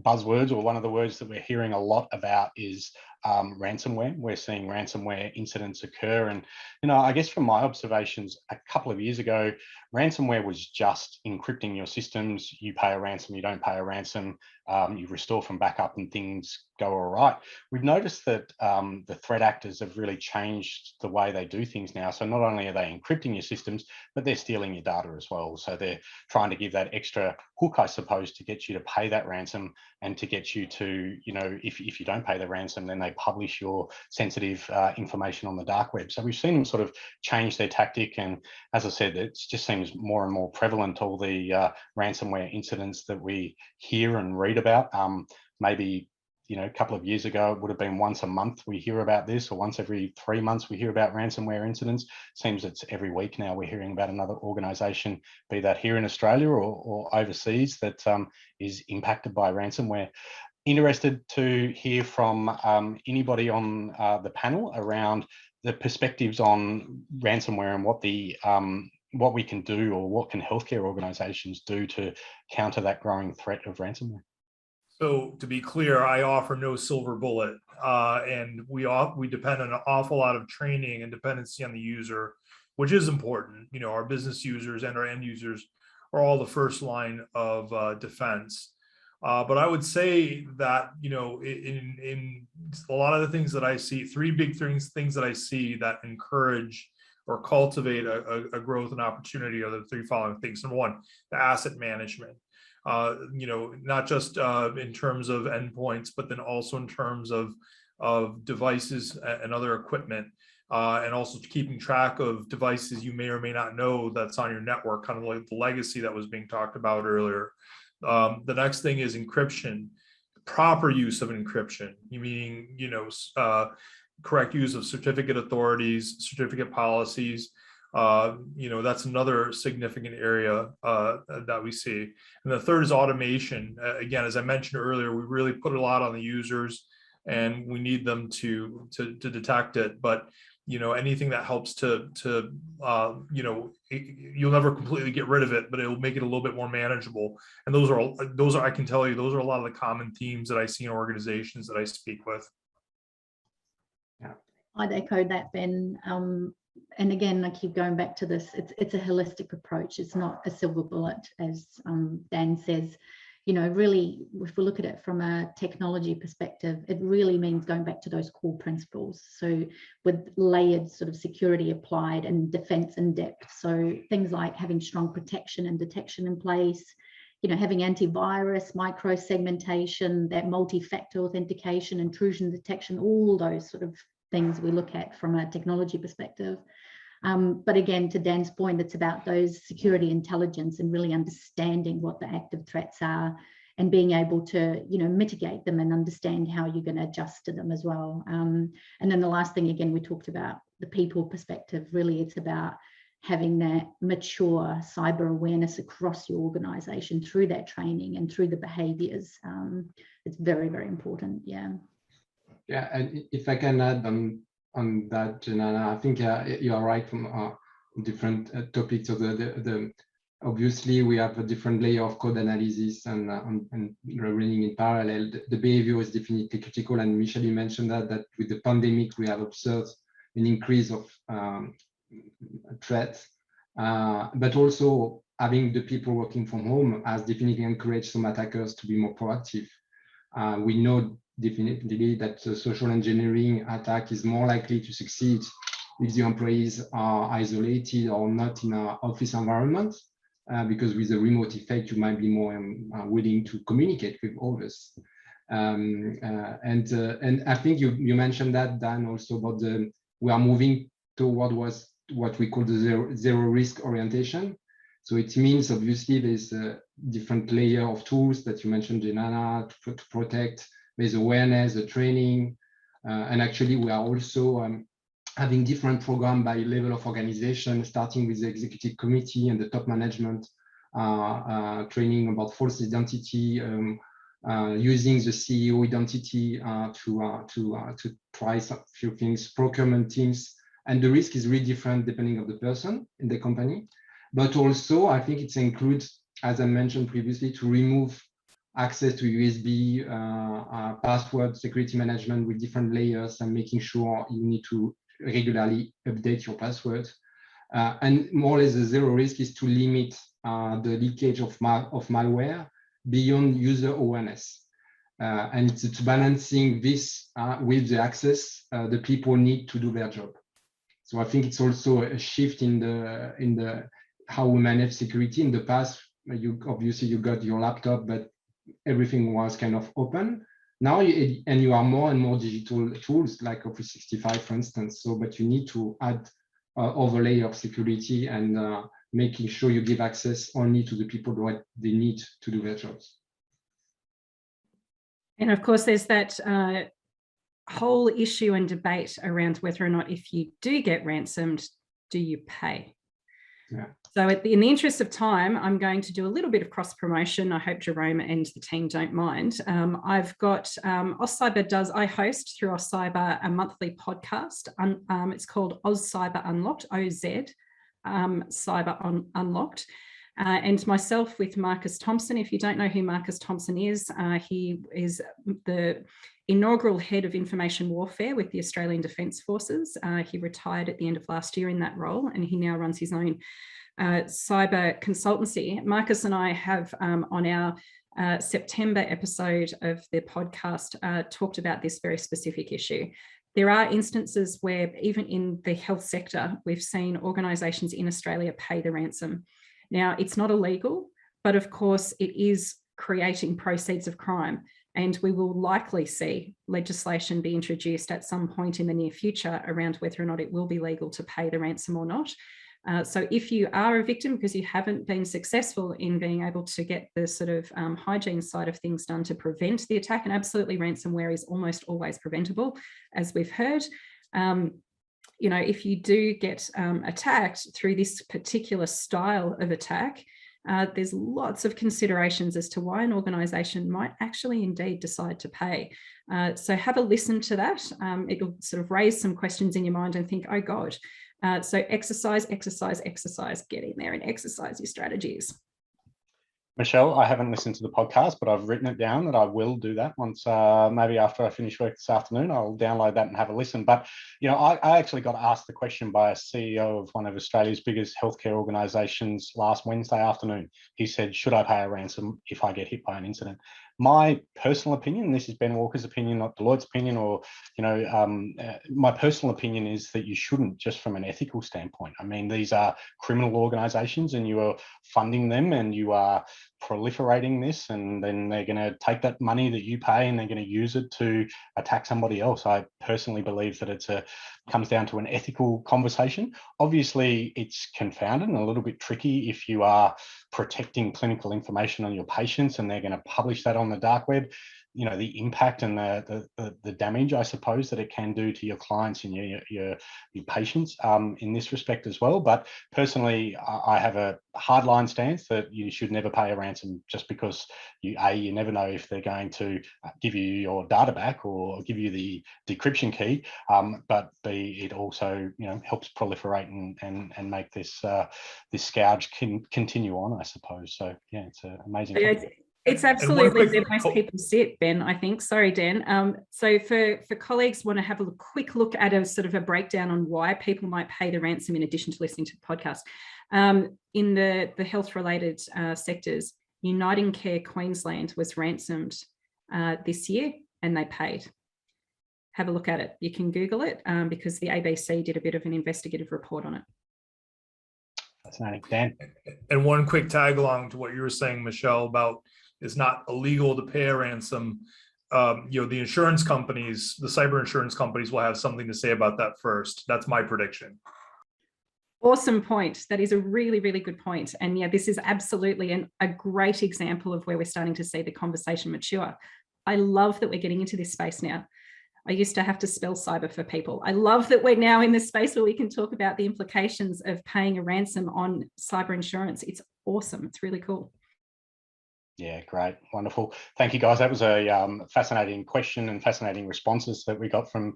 buzzwords, or one of the words that we're hearing a lot about, is ransomware. We're seeing ransomware incidents occur. And, I guess from my observations a couple of years ago, ransomware was just encrypting your systems. You pay a ransom, you don't pay a ransom, you restore from backup and things go all right. We've noticed that the threat actors have really changed the way they do things now. So not only are they encrypting your systems, but they're stealing your data as well. So they're trying to give that extra hook, I suppose, to get you to pay that ransom, and to get you to, if you don't pay the ransom, then they publish your sensitive information on the dark web. So we've seen them sort of change their tactic. And as I said, it just seems more and more prevalent, all the ransomware incidents that we hear and read about. Maybe, a couple of years ago, it would have been once a month we hear about this, or once every 3 months we hear about ransomware incidents. Seems it's every week now we're hearing about another organisation, be that here in Australia or overseas, that is impacted by ransomware. Interested to hear from anybody on the panel around the perspectives on ransomware, and what we can do, or what can healthcare organisations do to counter that growing threat of ransomware. So to be clear, I offer no silver bullet, and we depend on an awful lot of training and dependency on the user, which is important. Our business users and our end users are all the first line of defense. But I would say that, in a lot of the things that I see, three big things that I see that encourage or cultivate a growth and opportunity are the three following things. Number one, the asset management. Not just in terms of endpoints, but then also in terms of devices and other equipment, and also keeping track of devices you may or may not know that's on your network, kind of like the legacy that was being talked about earlier. The next thing is encryption, proper use of encryption, meaning, correct use of certificate authorities, certificate policies. That's another significant area that we see. And the third is automation. Again, as I mentioned earlier, we really put a lot on the users, and we need them to detect it. But anything that helps to you'll never completely get rid of it, but it'll make it a little bit more manageable. And those are I can tell you, those are a lot of the common themes that I see in organizations that I speak with. I'd echo that, Ben. and again, I keep going back to this, it's a holistic approach. It's not a silver bullet, as Dan says. You know, really, if we look at it from a technology perspective, it really means going back to those core principles. So with layered sort of security applied and defense in depth. So things like having strong protection and detection in place, you know, having antivirus, micro segmentation, that multi-factor authentication, intrusion detection, all those sort of things we look at from a technology perspective. But again, to Dan's point, it's about those security intelligence and really understanding what the active threats are and being able to, you know, mitigate them and understand how you're going to adjust to them as well. And then the last thing, again, we talked about the people perspective. Really, it's about having that mature cyber awareness across your organization through that training and through the behaviors. It's very, very important. Yeah. Yeah, and if I can add on that, Janana, I think you are right from different topics of the obviously we have a different layer of code analysis and running in parallel. The behavior is definitely critical, and Michelle, you mentioned that with the pandemic we have observed an increase of threats, but also having the people working from home has definitely encouraged some attackers to be more proactive. We know definitely that the social engineering attack is more likely to succeed if the employees are isolated or not in an office environment, because with the remote effect, you might be more willing to communicate with others. And I think you mentioned that, Dan, also about we are moving toward what we call the zero risk orientation. So it means obviously there's a different layer of tools that you mentioned, Janana, to protect. There's awareness, the training, and actually we are also having different programs by level of organization, starting with the executive committee and the top management, training about false identity, using the CEO identity to try a few things, procurement teams, and the risk is really different depending on the person in the company. But also, I think it includes, as I mentioned previously, to remove access to USB, password security management with different layers, and making sure you need to regularly update your password. And more or less the zero risk is to limit the leakage of malware beyond user awareness. And it's balancing this with the access the people need to do their job. So I think it's also a shift in the how we manage security. In the past, obviously you got your laptop, but everything was kind of open. Now you are more and more digital tools like Office 365, for instance. So, but you need to add overlay of security and making sure you give access only to the people what they need to do their jobs. And of course, there's that whole issue and debate around whether or not if you do get ransomed, do you pay? Yeah. So in the interest of time, I'm going to do a little bit of cross promotion. I hope Jerome and the team don't mind. I've got AusCyber I host through AusCyber a monthly podcast. It's called AusCyber Unlocked, OZ, Cyber Unlocked. And myself with Marcus Thompson. If you don't know who Marcus Thompson is, he is the inaugural head of information warfare with the Australian Defence Forces. He retired at the end of last year in that role, and he now runs his own cyber consultancy. Marcus and I have on our September episode of the podcast talked about this very specific issue. There are instances where even in the health sector, we've seen organisations in Australia pay the ransom. Now, it's not illegal, but of course it is creating proceeds of crime. And we will likely see legislation be introduced at some point in the near future around whether or not it will be legal to pay the ransom or not. So if you are a victim because you haven't been successful in being able to get the sort of hygiene side of things done to prevent the attack, and absolutely ransomware is almost always preventable, as we've heard. You know, if you do get attacked through this particular style of attack, there's lots of considerations as to why an organisation might actually indeed decide to pay. So have a listen to that. It'll sort of raise some questions in your mind and think, oh God. So exercise, get in there and exercise your strategies. Michelle, I haven't listened to the podcast, but I've written it down that I will do that once, maybe after I finish work this afternoon. I'll download that and have a listen. But, you know, I actually got asked the question by a CEO of one of Australia's biggest healthcare organisations last Wednesday afternoon. He said, should I pay a ransom if I get hit by an incident? My personal opinion, this is Ben Walker's opinion, not Deloitte's opinion, or, you know, my personal opinion is that you shouldn't, just from an ethical standpoint. I mean, these are criminal organisations and you are funding them and you are proliferating this, and then they're going to take that money that you pay and they're going to use it to attack somebody else. I personally believe that it comes down to an ethical conversation. Obviously, it's confounded and a little bit tricky if you are protecting clinical information on your patients and they're going to publish that on the dark web. You know, the impact and the damage, I suppose, that it can do to your clients and your patients in this respect as well. But personally, I have a hardline stance that you should never pay a ransom, just because you never know if they're going to give you your data back or give you the decryption key. But B, it also, you know, helps proliferate and make this this scourge continue on, I suppose. So yeah, it's an amazing topic. It's absolutely where most people sit, Ben, I think. Sorry, Dan. So for colleagues want to have a quick look at a sort of a breakdown on why people might pay the ransom in addition to listening to the podcast. In the health-related sectors, Uniting Care Queensland was ransomed this year and they paid. Have a look at it. You can Google it because the ABC did a bit of an investigative report on it. Fascinating. Dan? And one quick tag along to what you were saying, Michelle, about it's not illegal to pay a ransom. You know, the insurance companies, the cyber insurance companies will have something to say about that first. That's my prediction. Awesome point. That is a really, really good point. And yeah, this is absolutely a great example of where we're starting to see the conversation mature. I love that we're getting into this space now. I used to have to spell cyber for people. I love that we're now in this space where we can talk about the implications of paying a ransom on cyber insurance. It's awesome. It's really cool. Yeah, great. Wonderful. Thank you, guys. That was a fascinating question and fascinating responses that we got from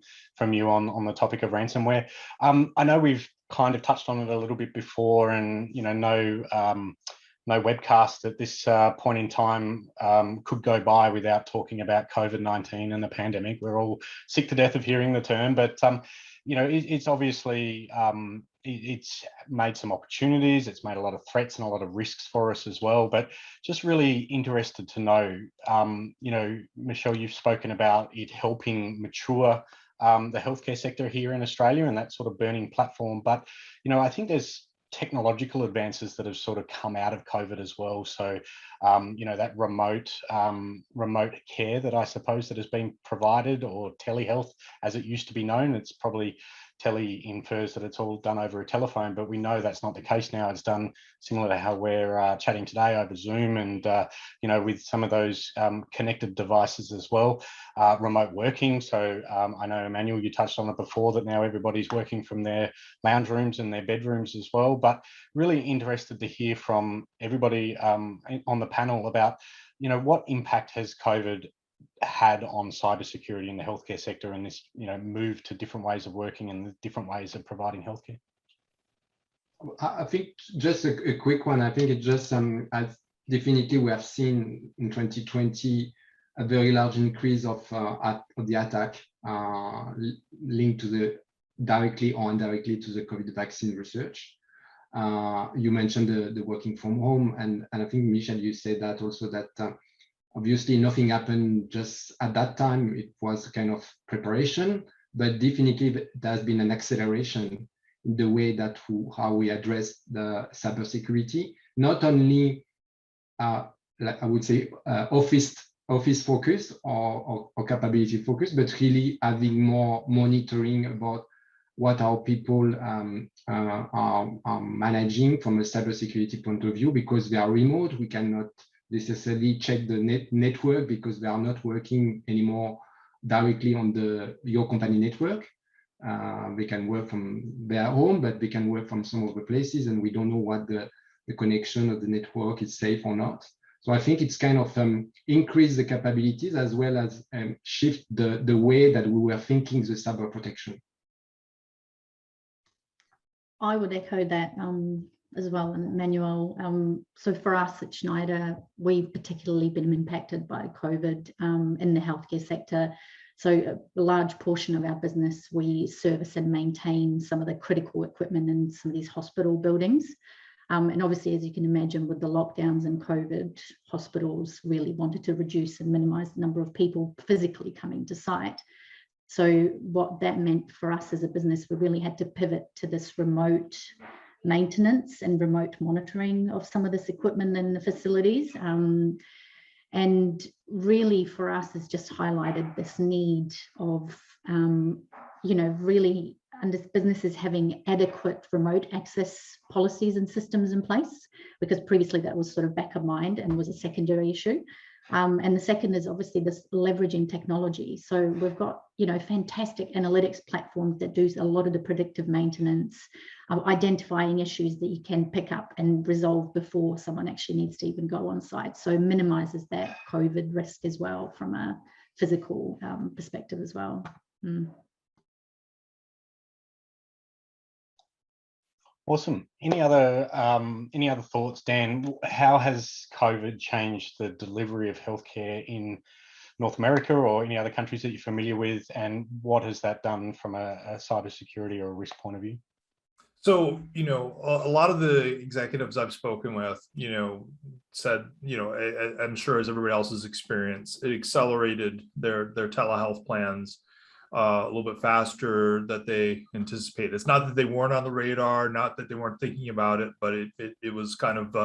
you on the topic of ransomware. I know we've kind of touched on it a little bit before, and, you know, no webcast at this point in time could go by without talking about COVID-19 and the pandemic. We're all sick to death of hearing the term, but you know, it's obviously it's made some opportunities. It's made a lot of threats and a lot of risks for us as well. But just really interested to know, you know, Michelle, you've spoken about it helping mature the healthcare sector here in Australia and that sort of burning platform. But, you know, I think there's technological advances that have sort of come out of COVID as well. So, you know, that remote care that I suppose that has been provided, or telehealth as it used to be known. It's probably tele infers that it's all done over a telephone, but we know that's not the case now. It's done similar to how we're chatting today over Zoom, and you know, with some of those connected devices as well. Remote working. So I know, Emmanuel, you touched on it before, that now everybody's working from their lounge rooms and their bedrooms as well. But really interested to hear from everybody on the panel about, you know, what impact has COVID had on cybersecurity in the healthcare sector, and this, you know, move to different ways of working and different ways of providing healthcare. I think just a quick one. I think it just as definitely we have seen in 2020 a very large increase of the attack linked to the directly or indirectly to the COVID vaccine research. You mentioned the working from home, and I think, Michelle, you said that also, that obviously nothing happened just at that time. It was kind of preparation, but definitely there's been an acceleration in the way that how we address the cybersecurity, not only like I would say office focus or capability focus, but really having more monitoring about what our people are managing from a cybersecurity point of view, because they are remote. We cannot necessarily check the network because they are not working anymore directly on your company network. They can work from their home, but they can work from some of the places, and we don't know what the connection of the network is safe or not. So I think it's kind of increase the capabilities as well as shift the way that we were thinking the cyber protection. I would echo that. as well, and Manuel. So for us at Schneider, we've particularly been impacted by COVID in the healthcare sector. So a large portion of our business, we service and maintain some of the critical equipment in some of these hospital buildings. And obviously, as you can imagine, with the lockdowns and COVID, hospitals really wanted to reduce and minimize the number of people physically coming to site. So what that meant for us as a business, we really had to pivot to this remote maintenance and remote monitoring of some of this equipment in the facilities. And really for us, it's just highlighted this need of, really businesses having adequate remote access policies and systems in place, because previously that was sort of back of mind and was a secondary issue. And the second is obviously this leveraging technology. So we've got, fantastic analytics platforms that do a lot of the predictive maintenance, identifying issues that you can pick up and resolve before someone actually needs to even go on site. So minimizes that COVID risk as well from a physical perspective as well. Awesome. Any other thoughts, Dan? How has COVID changed the delivery of healthcare in North America or any other countries that you're familiar with, and what has that done from a cybersecurity or a risk point of view? So, a lot of the executives I've spoken with, said, I'm sure as everybody else's experience, it accelerated their telehealth plans a little bit faster that they anticipated. It's not that they weren't on the radar, not that they weren't thinking about it, but it was kind of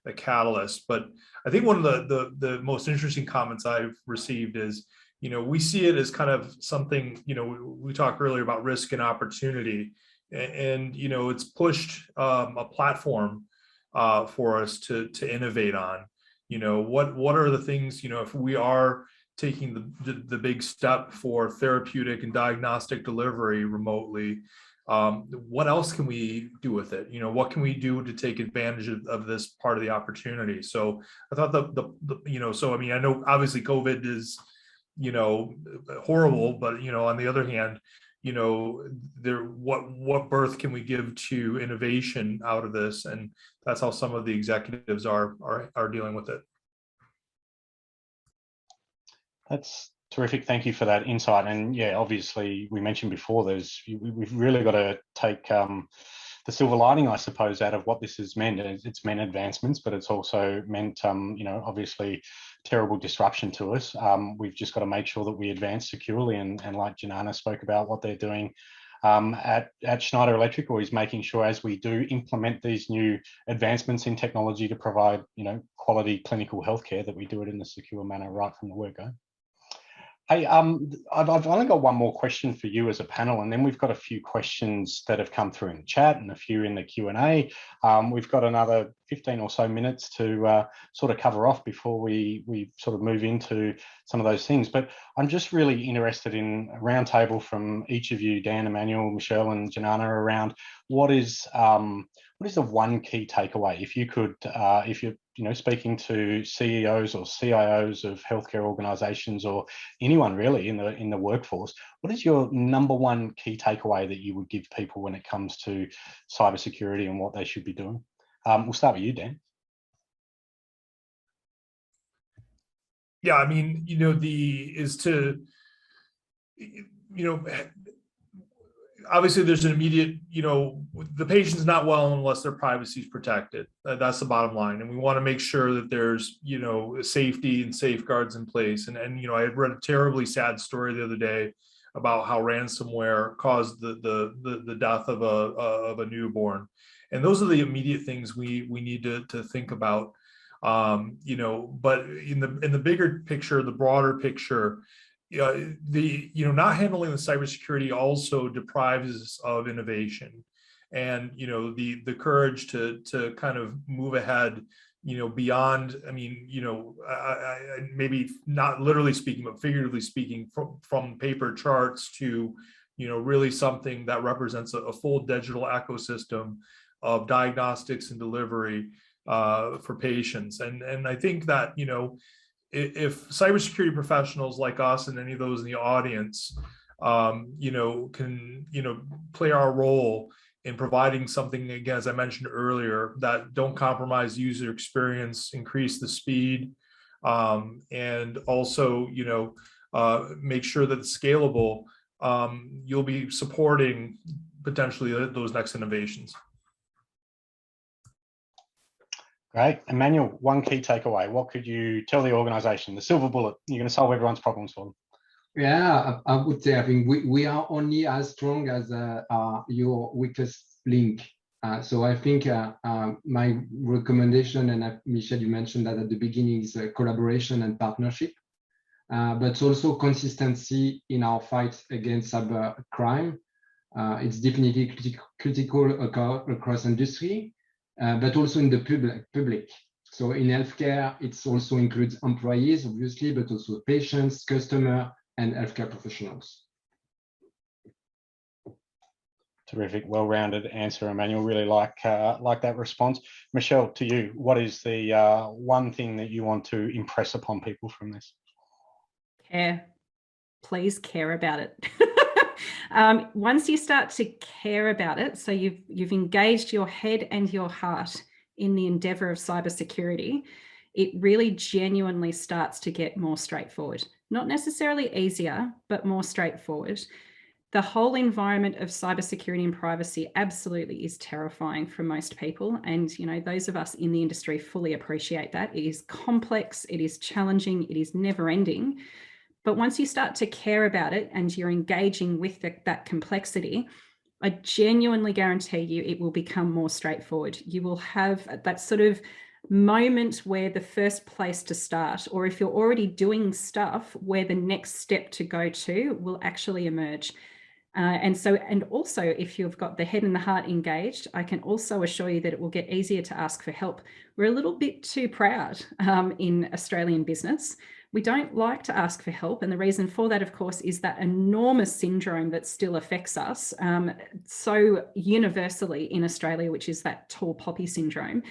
a catalyst. But I think one of the most interesting comments I've received is, we see it as kind of something, we talked earlier about risk and opportunity, and it's pushed a platform for us to innovate on. What are the things, if we are taking the big step for therapeutic and diagnostic delivery remotely, what else can we do with it? What can we do to take advantage of this part of the opportunity? So I thought so I mean, I know obviously COVID is, horrible, but on the other hand, what birth can we give to innovation out of this? And that's how some of the executives are dealing with it. That's terrific. Thank you for that insight. And yeah, obviously we mentioned before, we've really got to take the silver lining, I suppose, out of what this has meant. It's meant advancements, but it's also meant, obviously terrible disruption to us. We've just got to make sure that we advance securely. And like Janana spoke about what they're doing at Schneider Electric, or is making sure as we do implement these new advancements in technology to provide, quality clinical healthcare, that we do it in a secure manner right from the word go. Hey, I've only got one more question for you as a panel, and then we've got a few questions that have come through in the chat and a few in the Q&A. We've got another 15 or so minutes to sort of cover off before we sort of move into some of those things. But I'm just really interested in a roundtable from each of you, Dan, Emmanuel, Michelle, and Janana, around what is the one key takeaway? If you could, if you're speaking to CEOs or CIOs of healthcare organisations or anyone really in the workforce, what is your number one key takeaway that you would give people when it comes to cybersecurity and what they should be doing? We'll start with you, Dan. Yeah, I mean, obviously there's an immediate, the patient's not well unless their privacy is protected. That's the bottom line. And we want to make sure that there's, safety and safeguards in place. And I had read a terribly sad story the other day about how ransomware caused the death of a newborn. And those are the immediate things we need to think about. But in the bigger picture, the broader picture, not handling the cybersecurity also deprives us of innovation, and the courage to kind of move ahead, beyond. I mean, maybe not literally speaking, but figuratively speaking, from paper charts to really something that represents a full digital ecosystem of diagnostics and delivery for patients. And I think that if cybersecurity professionals like us and any of those in the audience, can play our role in providing something, again, as I mentioned earlier, that don't compromise user experience, increase the speed, and also, make sure that it's scalable. You'll be supporting potentially those next innovations. Great. Emmanuel, one key takeaway. What could you tell the organization? The silver bullet, you're going to solve everyone's problems for them. Yeah, I would say, I think we are only as strong as your weakest link. So I think my recommendation, and Michelle, you mentioned that at the beginning, is collaboration and partnership, but also consistency in our fight against cyber crime. It's definitely critical across industry, but also in the public. So in healthcare, it also includes employees, obviously, but also patients, customers, and healthcare professionals. Terrific, well-rounded answer, Emmanuel. Really like that response. Michelle, to you, what is the one thing that you want to impress upon people from this? Care. Please care about it. Once you start to care about it, so you've engaged your head and your heart in the endeavor of cybersecurity, it really genuinely starts to get more straightforward. Not necessarily easier, but more straightforward. The whole environment of cybersecurity and privacy absolutely is terrifying for most people. And, those of us in the industry fully appreciate that. It is complex, it is challenging, it is never ending. But once you start to care about it and you're engaging with that complexity, I genuinely guarantee you it will become more straightforward. You will have that sort of moment where the first place to start, or if you're already doing stuff, where the next step to go to will actually emerge. And also, if you've got the head and the heart engaged, I can also assure you that it will get easier to ask for help. We're a little bit too proud in Australian business. We don't like to ask for help. And the reason for that, of course, is that enormous syndrome that still affects us so universally in Australia, which is that tall poppy syndrome.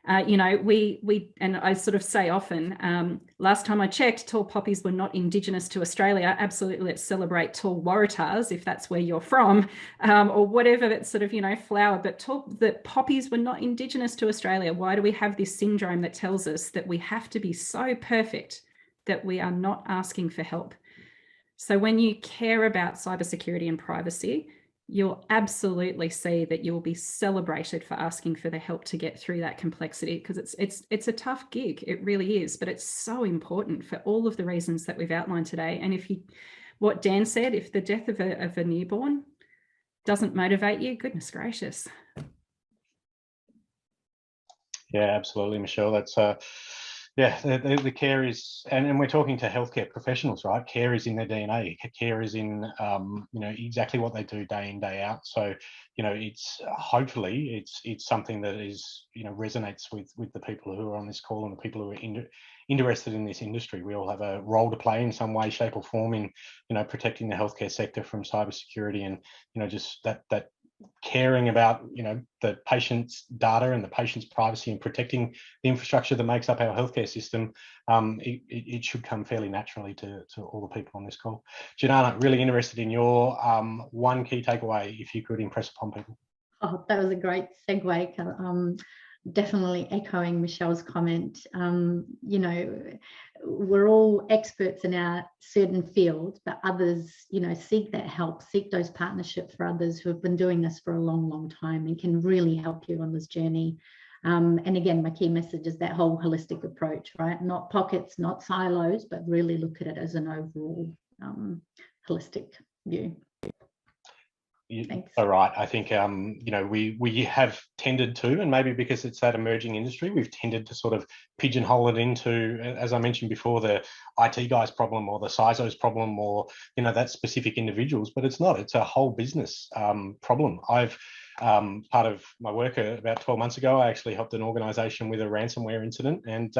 We and I sort of say often, last time I checked, tall poppies were not indigenous to Australia. Absolutely, let's celebrate tall waratahs if that's where you're from, or whatever that sort of, flower. But the poppies were not indigenous to Australia. Why do we have this syndrome that tells us that we have to be so perfect that we are not asking for help? So when you care about cybersecurity and privacy, you'll absolutely see that you'll be celebrated for asking for the help to get through that complexity, because it's a tough gig. It really is, but it's so important for all of the reasons that we've outlined today. And what Dan said, if the death of a newborn doesn't motivate you, goodness gracious. Yeah, absolutely, Michelle. That's the care is, and we're talking to healthcare professionals, right? Care is in their DNA. Care is in exactly what they do day in, day out. So it's hopefully it's something that is resonates with the people who are on this call and the people who are interested in this industry. We all have a role to play in some way, shape, or form in protecting the healthcare sector from cybersecurity, and just that caring about the patient's data and the patient's privacy and protecting the infrastructure that makes up our healthcare system. It should come fairly naturally to all the people on this call. Janana, really interested in your one key takeaway, if you could impress upon people. Oh, that was a great segue. Definitely echoing Michelle's comment. We're all experts in our certain field, but others, seek that help, seek those partnerships for others who have been doing this for a long, long time and can really help you on this journey. And again, my key message is that whole holistic approach, right? Not pockets, not silos, but really look at it as an overall holistic view. All right. I think we have tended to, and maybe because it's that emerging industry, we've tended to sort of pigeonhole it into, as I mentioned before, the IT guy's problem or the CISO's problem or that specific individuals. But it's not. It's a whole business problem. I've part of my work about 12 months ago, I actually helped an organisation with a ransomware incident, and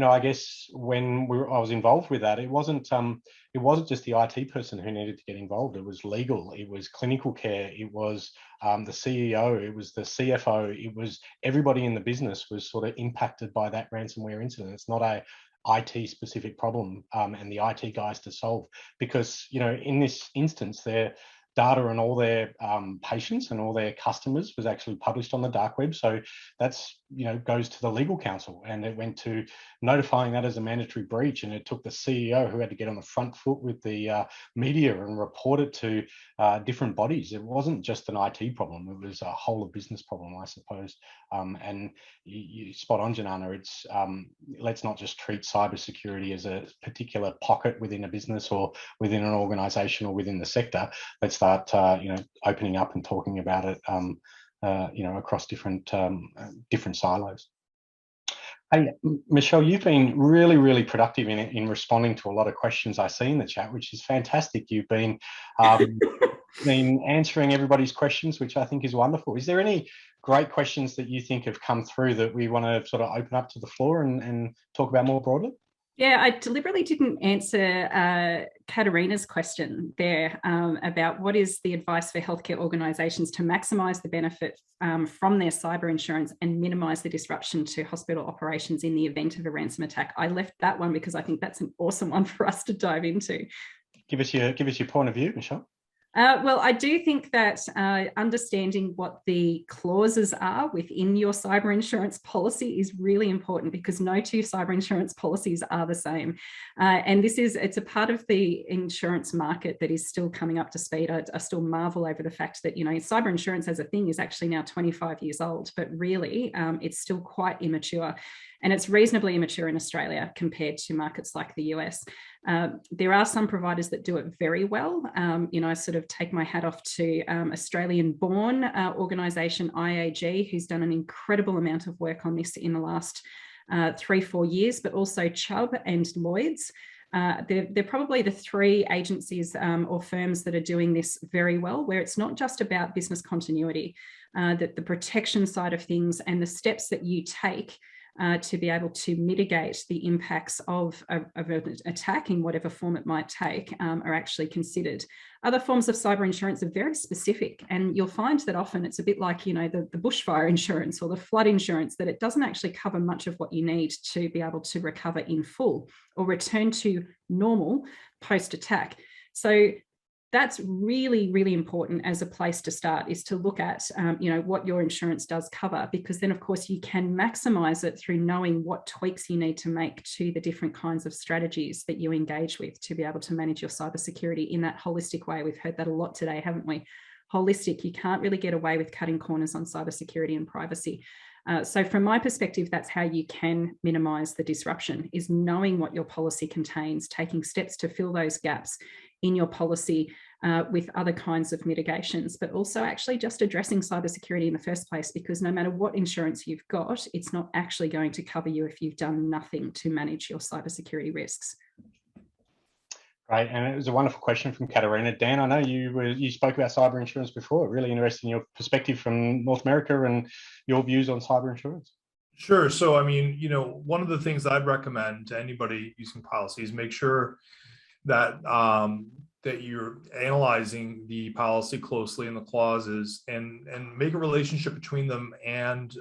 I guess when I was involved with that, it wasn't just the IT person who needed to get involved. It was legal, it was clinical care, it was the CEO, it was the CFO, it was everybody in the business was sort of impacted by that ransomware incident. It's not a IT specific problem and the IT guys to solve, because in this instance data on all their patients and all their customers was actually published on the dark web. So that's, goes to the legal counsel, and it went to notifying that as a mandatory breach. And it took the CEO, who had to get on the front foot with the media and report it to different bodies. It wasn't just an IT problem, it was a whole of business problem, I suppose. And you spot on, Janana. It's let's not just treat cybersecurity as a particular pocket within a business or within an organization or within the sector. Let's start opening up and talking about it across different silos. Hey, Michelle, you've been really, really productive in responding to a lot of questions I see in the chat, which is fantastic. You've been answering everybody's questions, which I think is wonderful. Is there any great questions that you think have come through that we want to sort of open up to the floor and talk about more broadly? Yeah, I deliberately didn't answer Katarina's question there about what is the advice for healthcare organisations to maximise the benefit from their cyber insurance and minimise the disruption to hospital operations in the event of a ransom attack. I left that one because I think that's an awesome one for us to dive into. Give us your point of view, Michelle. Well, I do think that understanding what the clauses are within your cyber insurance policy is really important, because no two cyber insurance policies are the same. And it's a part of the insurance market that is still coming up to speed. I still marvel over the fact that, cyber insurance as a thing is actually now 25 years old, but really it's still quite immature. And it's reasonably immature in Australia compared to markets like the US. There are some providers that do it very well. I sort of take my hat off to Australian-born organisation IAG, who's done an incredible amount of work on this in the last 3-4 years, but also Chubb and Lloyd's. They're probably the three agencies or firms that are doing this very well, where it's not just about business continuity, that the protection side of things and the steps that you take to be able to mitigate the impacts of an attack in whatever form it might take are actually considered. Other forms of cyber insurance are very specific, and you'll find that often it's a bit like, the bushfire insurance or the flood insurance, that it doesn't actually cover much of what you need to be able to recover in full or return to normal post-attack. So that's really, really important as a place to start, is to look at, what your insurance does cover, because then, of course, you can maximize it through knowing what tweaks you need to make to the different kinds of strategies that you engage with to be able to manage your cybersecurity in that holistic way. We've heard that a lot today, haven't we? Holistic. You can't really get away with cutting corners on cybersecurity and privacy. So from my perspective, that's how you can minimize the disruption, is knowing what your policy contains, taking steps to fill those gaps in your policy with other kinds of mitigations, but also actually just addressing cybersecurity in the first place, because no matter what insurance you've got, it's not actually going to cover you if you've done nothing to manage your cybersecurity risks. Great, and it was a wonderful question from Katarina. Dan, I know you spoke about cyber insurance before. Really interested in your perspective from North America and your views on cyber insurance. Sure. So, one of the things that I'd recommend to anybody using policies, make sure that that you're analyzing the policy closely and the clauses, and make a relationship between them and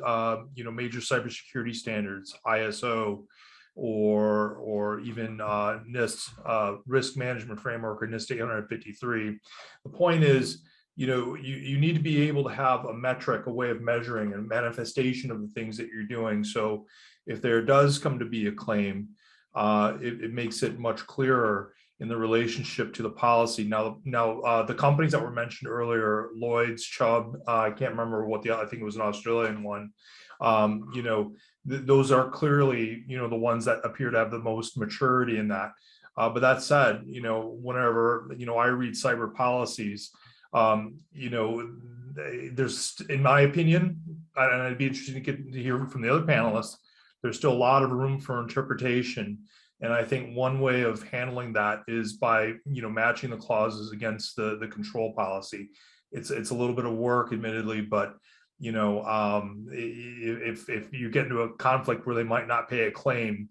major cybersecurity standards, ISO, or even NIST, Risk Management Framework, or NIST 853. The point is, you need to be able to have a metric, a way of measuring and manifestation of the things that you're doing. So if there does come to be a claim, it makes it much clearer in the relationship to the policy. Now, the companies that were mentioned earlier, Lloyd's, Chubb, I can't remember I think it was an Australian one. Those are clearly, the ones that appear to have the most maturity in that. But that said, whenever, I read cyber policies, there's, in my opinion, and I'd be interested to hear from the other panelists, there's still a lot of room for interpretation. And I think one way of handling that is by, matching the clauses against the control policy. It's a little bit of work, admittedly, but if you get into a conflict where they might not pay a claim,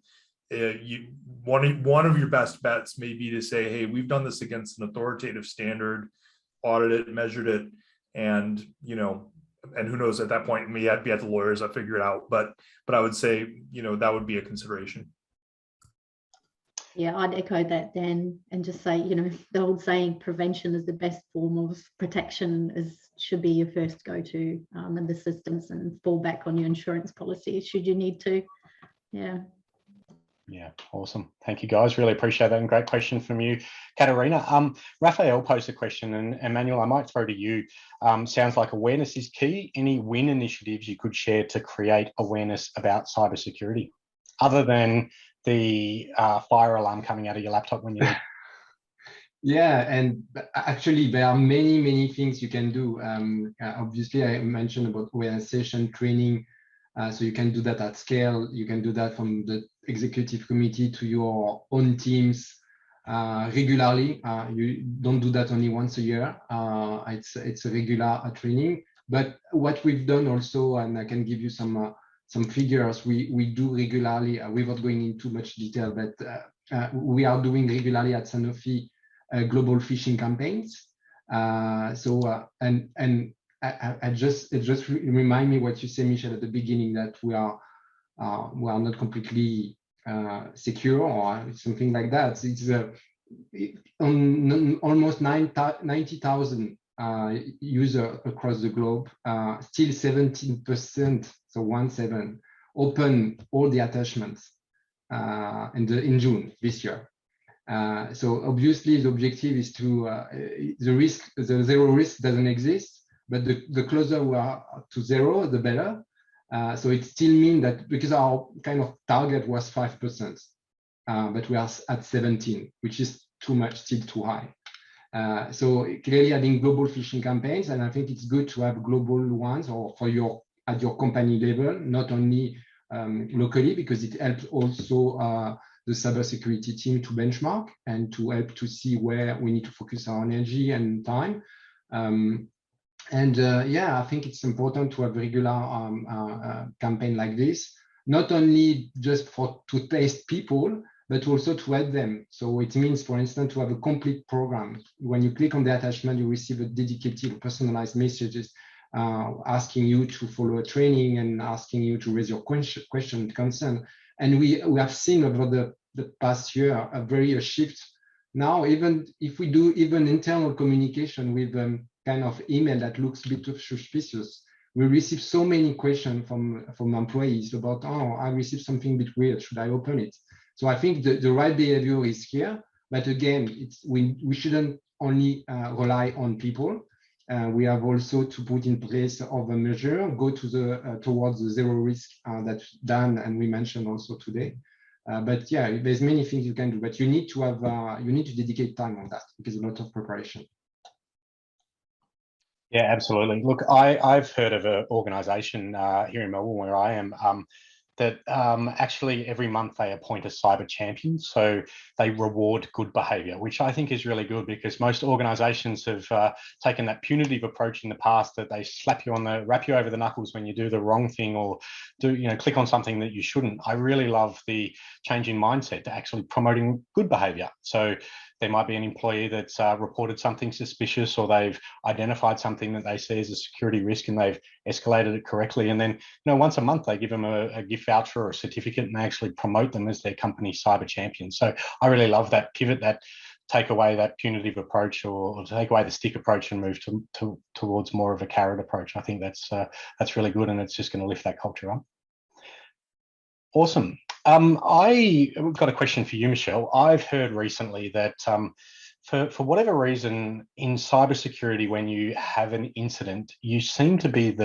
one of your best bets may be to say, hey, we've done this against an authoritative standard, audited it, measured it, and and who knows, at that point, me, I'd be at the lawyers, I figure it out. But I would say, that would be a consideration. Yeah, I'd echo that, Dan, and just say, you know, the old saying, prevention is the best form of protection, should be your first go-to, and assistance, and fall back on your insurance policy should you need to. Yeah. Yeah, awesome. Thank you, guys. Really appreciate that, and great question from you, Katerina. Raphael posed a question, and Emmanuel, I might throw to you. Sounds like awareness is key. Any WIN initiatives you could share to create awareness about cybersecurity, other than the fire alarm coming out of your laptop when you need? Yeah, and actually there are many things you can do. Obviously, I mentioned about awareness session training, so you can do that at scale. You can do that from the executive committee to your own teams regularly. You don't do that only once a year. It's a regular training. But what we've done also, and I can give you some figures, we do regularly, without going into much detail, but we are doing regularly at Sanofi global phishing campaigns. It just remind me what you said, Michelle, at the beginning, that we are not completely secure or something like that. It's almost 90,000 users across the globe. Still 17%, so 17, open all the attachments in June this year. So obviously the objective is to the zero risk doesn't exist, but the closer we are to zero, the better. So it still means that, because our kind of target was 5%, but we are at 17, which is too much, still too high. So clearly having global phishing campaigns, and I think it's good to have global ones, or at your company level, not only locally, because it helps also the cybersecurity team to benchmark and to help to see where we need to focus our energy and time. Yeah, I think it's important to have regular campaign like this, not only just to test people, but also to help them. So it means, for instance, to have a complete program. When you click on the attachment, you receive a dedicated, personalized messages asking you to follow a training and asking you to raise your question, concern. And we have seen over the past year a shift. Now, even if we do even internal communication with kind of email that looks a bit suspicious, we receive so many questions from employees about, oh, I received something a bit weird, should I open it? So I think the right behavior is here, but again, we shouldn't only rely on people. We have also to put in place other measure, go to towards the zero risk that Dan and we mentioned also today. But yeah, there's many things you can do, but you need to have you need to dedicate time on that, because a lot of preparation. Yeah, absolutely. Look, I've heard of an organisation here in Melbourne where I am that actually every month they appoint a cyber champion. So they reward good behaviour, which I think is really good, because most organisations have taken that punitive approach in the past, that they wrap you over the knuckles when you do the wrong thing, or click on something that you shouldn't. I really love the change in mindset to actually promoting good behaviour. So there might be an employee that's reported something suspicious, or they've identified something that they see as a security risk and they've escalated it correctly. And then, once a month they give them a gift voucher or a certificate, and they actually promote them as their company cyber champion. So I really love that pivot, that take away that punitive approach, or take away the stick approach and move towards more of a carrot approach. I think that's really good, and it's just going to lift that culture up. Awesome. I've got a question for you, Michelle. I've heard recently that for whatever reason in cybersecurity, when you have an incident, you seem to be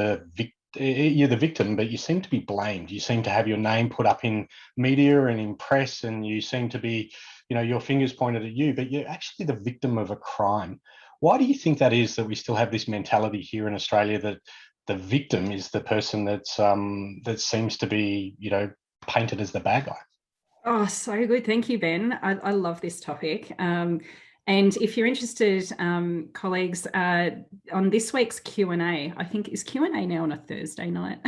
you're the victim, but you seem to be blamed. You seem to have your name put up in media and in press, and you seem to be, your fingers pointed at you, but you're actually the victim of a crime. Why do you think that is, that we still have this mentality here in Australia that the victim is the person that seems to be, painted as the bad guy? Oh, so good. Thank you, Ben. I love this topic. And if you're interested, colleagues, on this week's Q&A, I think is Q&A now on a Thursday night.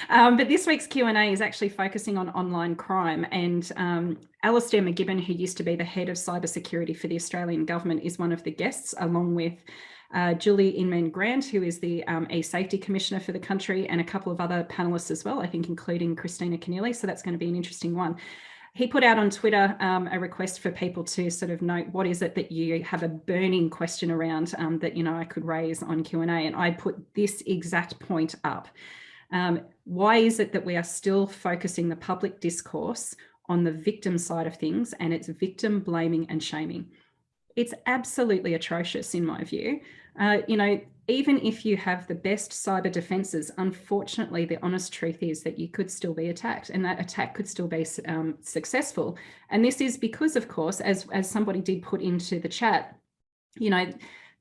But this week's Q&A is actually focusing on online crime. And Alistair McGibbon, who used to be the head of cybersecurity for the Australian government, is one of the guests, along with Julie Inman-Grant, who is the e-safety commissioner for the country, and a couple of other panelists as well, I think including Christina Keneally. So that's going to be an interesting one. he put out on Twitter a request for people to sort of note what is it that you have a burning question around that, you know, I could raise on Q&A, and I put this exact point up. Why is it that we are still focusing the public discourse on the victim side of things, and it's victim blaming and shaming? It's absolutely atrocious in my view. You know, even if you have the best cyber defenses, unfortunately, the honest truth is that you could still be attacked, and that attack could still be successful. And this is because, of course, as somebody did put into the chat, you know,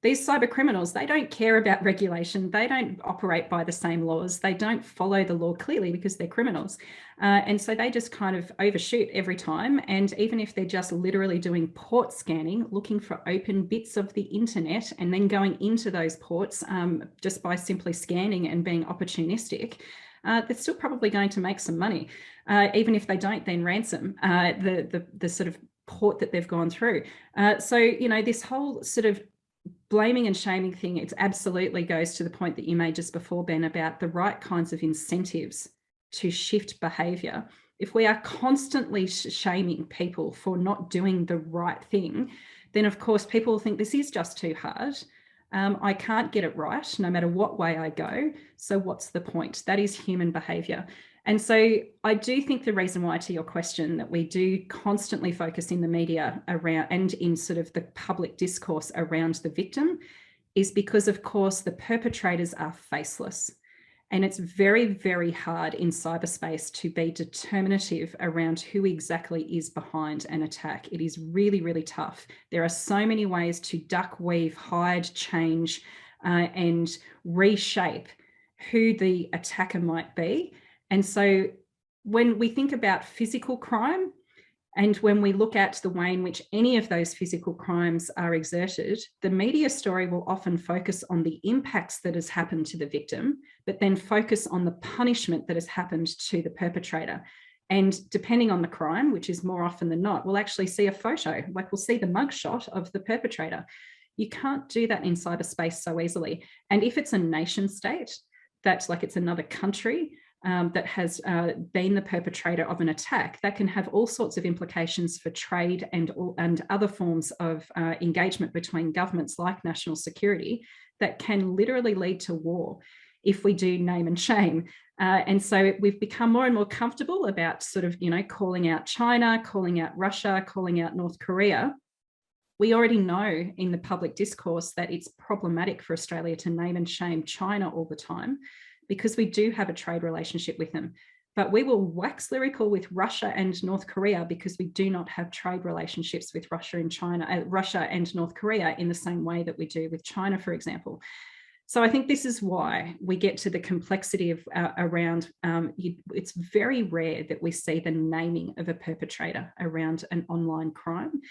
these cyber criminals, they don't care about regulation. They don't operate by the same laws. They don't follow the law clearly because they're criminals. And so they just kind of overshoot every time. And even if they're just literally doing port scanning, looking for open bits of the internet and then going into those ports just by simply scanning and being opportunistic, they're still probably going to make some money. Even if they don't then ransom the sort of port that they've gone through. So, you know, this whole sort of blaming and shaming thing, it absolutely goes to the point that you made just before, Ben, about the right kinds of incentives to shift behavior. If we are constantly shaming people for not doing the right thing, then of course people will think this is just too hard. I can't get it right no matter what way I go. So what's the point? That is human behavior. And so I do think the reason why, to your question, that we do constantly focus in the media around and in sort of the public discourse around the victim is because, of course, the perpetrators are faceless. And it's very, very hard in cyberspace to be determinative around who exactly is behind an attack. It is really, really tough. There are so many ways to duck, weave, hide, change, and reshape who the attacker might be. And so when we think about physical crime, and when we look at the way in which any of those physical crimes are exerted, the media story will often focus on the impacts that has happened to the victim, but then focus on the punishment that has happened to the perpetrator. And depending on the crime, which is more often than not, we'll actually see a photo, like we'll see the mugshot of the perpetrator. You can't do that in cyberspace so easily. And if it's a nation state, that's like it's another country, that has been the perpetrator of an attack, that can have all sorts of implications for trade and other forms of engagement between governments like national security that can literally lead to war if we do name and shame. And so we've become more and more comfortable about sort of, you know, calling out China, calling out Russia, calling out North Korea. We already know in the public discourse that it's problematic for Australia to name and shame China all the time, because we do have a trade relationship with them. But we will wax lyrical with Russia and North Korea because we do not have trade relationships with Russia and North Korea in the same way that we do with China, for example. So I think this is why we get to the complexity of around, it's very rare that we see the naming of a perpetrator around an online crime.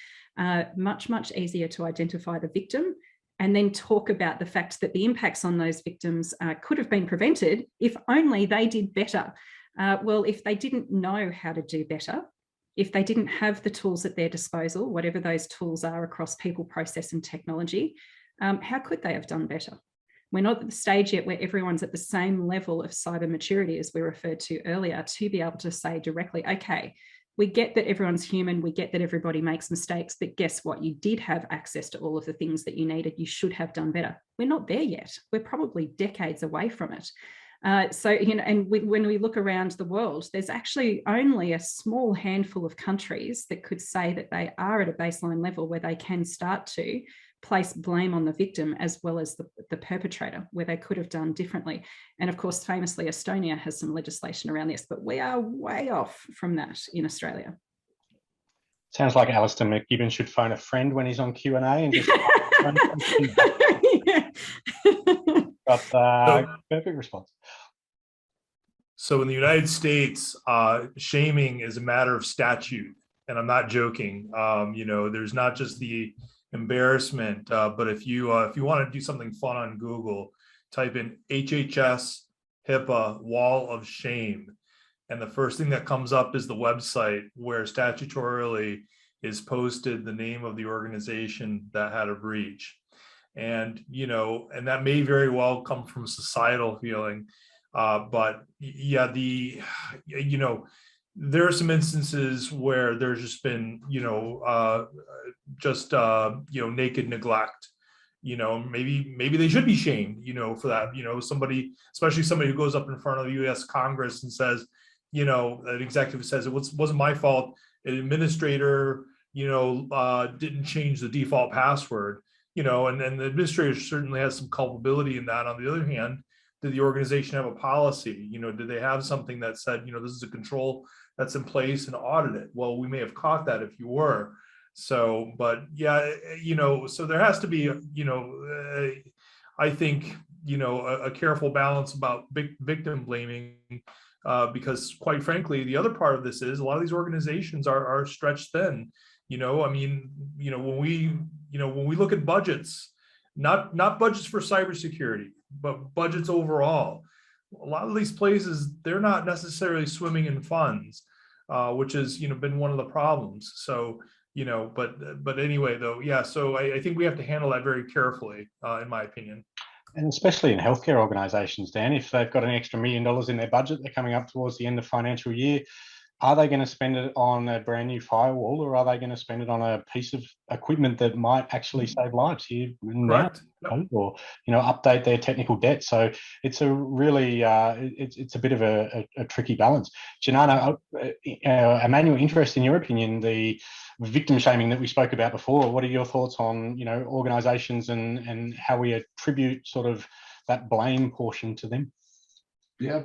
Much, much easier to identify the victim and then talk about the fact that the impacts on those victims could have been prevented if only they did better. Well, if they didn't know how to do better, if they didn't have the tools at their disposal, whatever those tools are across people, process and technology, how could they have done better? We're not at the stage yet where everyone's at the same level of cyber maturity as we referred to earlier to be able to say directly, okay, we get that everyone's human, we get that everybody makes mistakes, but guess what? You did have access to all of the things that you needed. You should have done better. We're not there yet. We're probably decades away from it. So, you know, and when we look around the world, there's actually only a small handful of countries that could say that they are at a baseline level where they can start to place blame on the victim as well as the perpetrator, where they could have done differently. And of course, famously, Estonia has some legislation around this, but we are way off from that in Australia. Sounds like Alistair McGibbon should phone a friend when he's on Q&A and just got perfect response. So in the United States, shaming is a matter of statute, and I'm not joking. You know, there's not just the embarrassment, but if you want to do something fun on Google, type in HHS HIPAA wall of shame, and the first thing that comes up is the website where statutorily is posted the name of the organization that had a breach. And, you know, and that may very well come from societal feeling, but yeah, you know, there are some instances where there's just been, naked neglect. Maybe they should be shamed, for that. Somebody, especially somebody who goes up in front of the U.S. Congress and says, an executive says it wasn't my fault. An administrator, didn't change the default password, and the administrator certainly has some culpability in that. On the other hand, did the organization have a policy? Did they have something that said, this is a control that's in place and audit it? Well, we may have caught that if you were. So, but yeah, so there has to be, I think, a careful balance about victim blaming, because quite frankly, the other part of this is a lot of these organizations are stretched thin. When we look at budgets, not budgets for cybersecurity, but budgets overall, a lot of these places, they're not necessarily swimming in funds, which has been one of the problems. So but anyway, though, yeah. So I think we have to handle that very carefully, in my opinion. And especially in healthcare organisations, Dan, if they've got an extra $1 million in their budget, they're coming up towards the end of financial year. Are they going to spend it on a brand new firewall, or are they going to spend it on a piece of equipment that might actually save lives here now, or update their technical debt? So it's a really it's a bit of a tricky balance. Janana, Emmanuel, interest in your opinion, the victim shaming that we spoke about before. What are your thoughts on organisations and how we attribute sort of that blame portion to them? Yeah.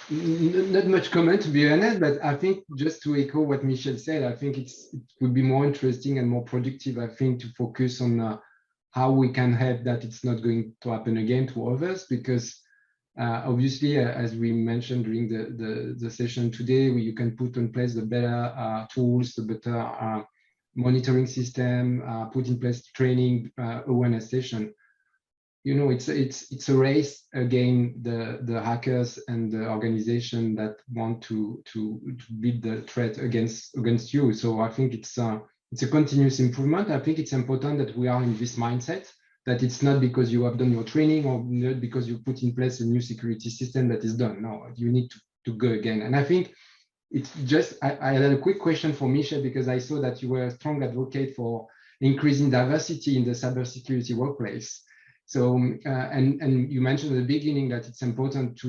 Not much comment, to be honest, but I think just to echo what Michelle said, I think it would be more interesting and more productive, I think, to focus on how we can help that it's not going to happen again to others, because obviously, as we mentioned during the session today, you can put in place the better tools, the better monitoring system, put in place training, awareness session. It's a race against the hackers and the organization that want to beat the threat against you. So I think it's a continuous improvement. I think it's important that we are in this mindset, that it's not because you have done your training or not because you put in place a new security system that is done. No, you need to go again. And I think it's just, I had a quick question for Michelle, because I saw that you were a strong advocate for increasing diversity in the cybersecurity workplace. So, and you mentioned at the beginning that it's important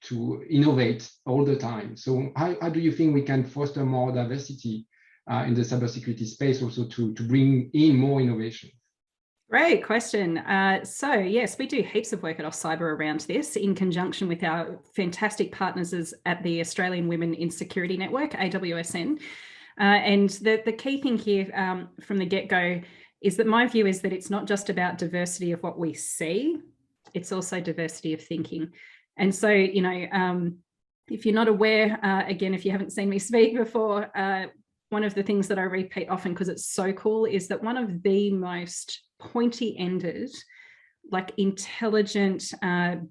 to innovate all the time. So how do you think we can foster more diversity in the cybersecurity space, also to bring in more innovation? Great question. So yes, we do heaps of work at Cyber around this in conjunction with our fantastic partners at the Australian Women in Security Network, AWSN. And the key thing here from the get-go is that my view is that it's not just about diversity of what we see, it's also diversity of thinking. And so, if you're not aware, again, if you haven't seen me speak before, one of the things that I repeat often, because it's so cool, is that one of the most pointy-ended, like intelligent,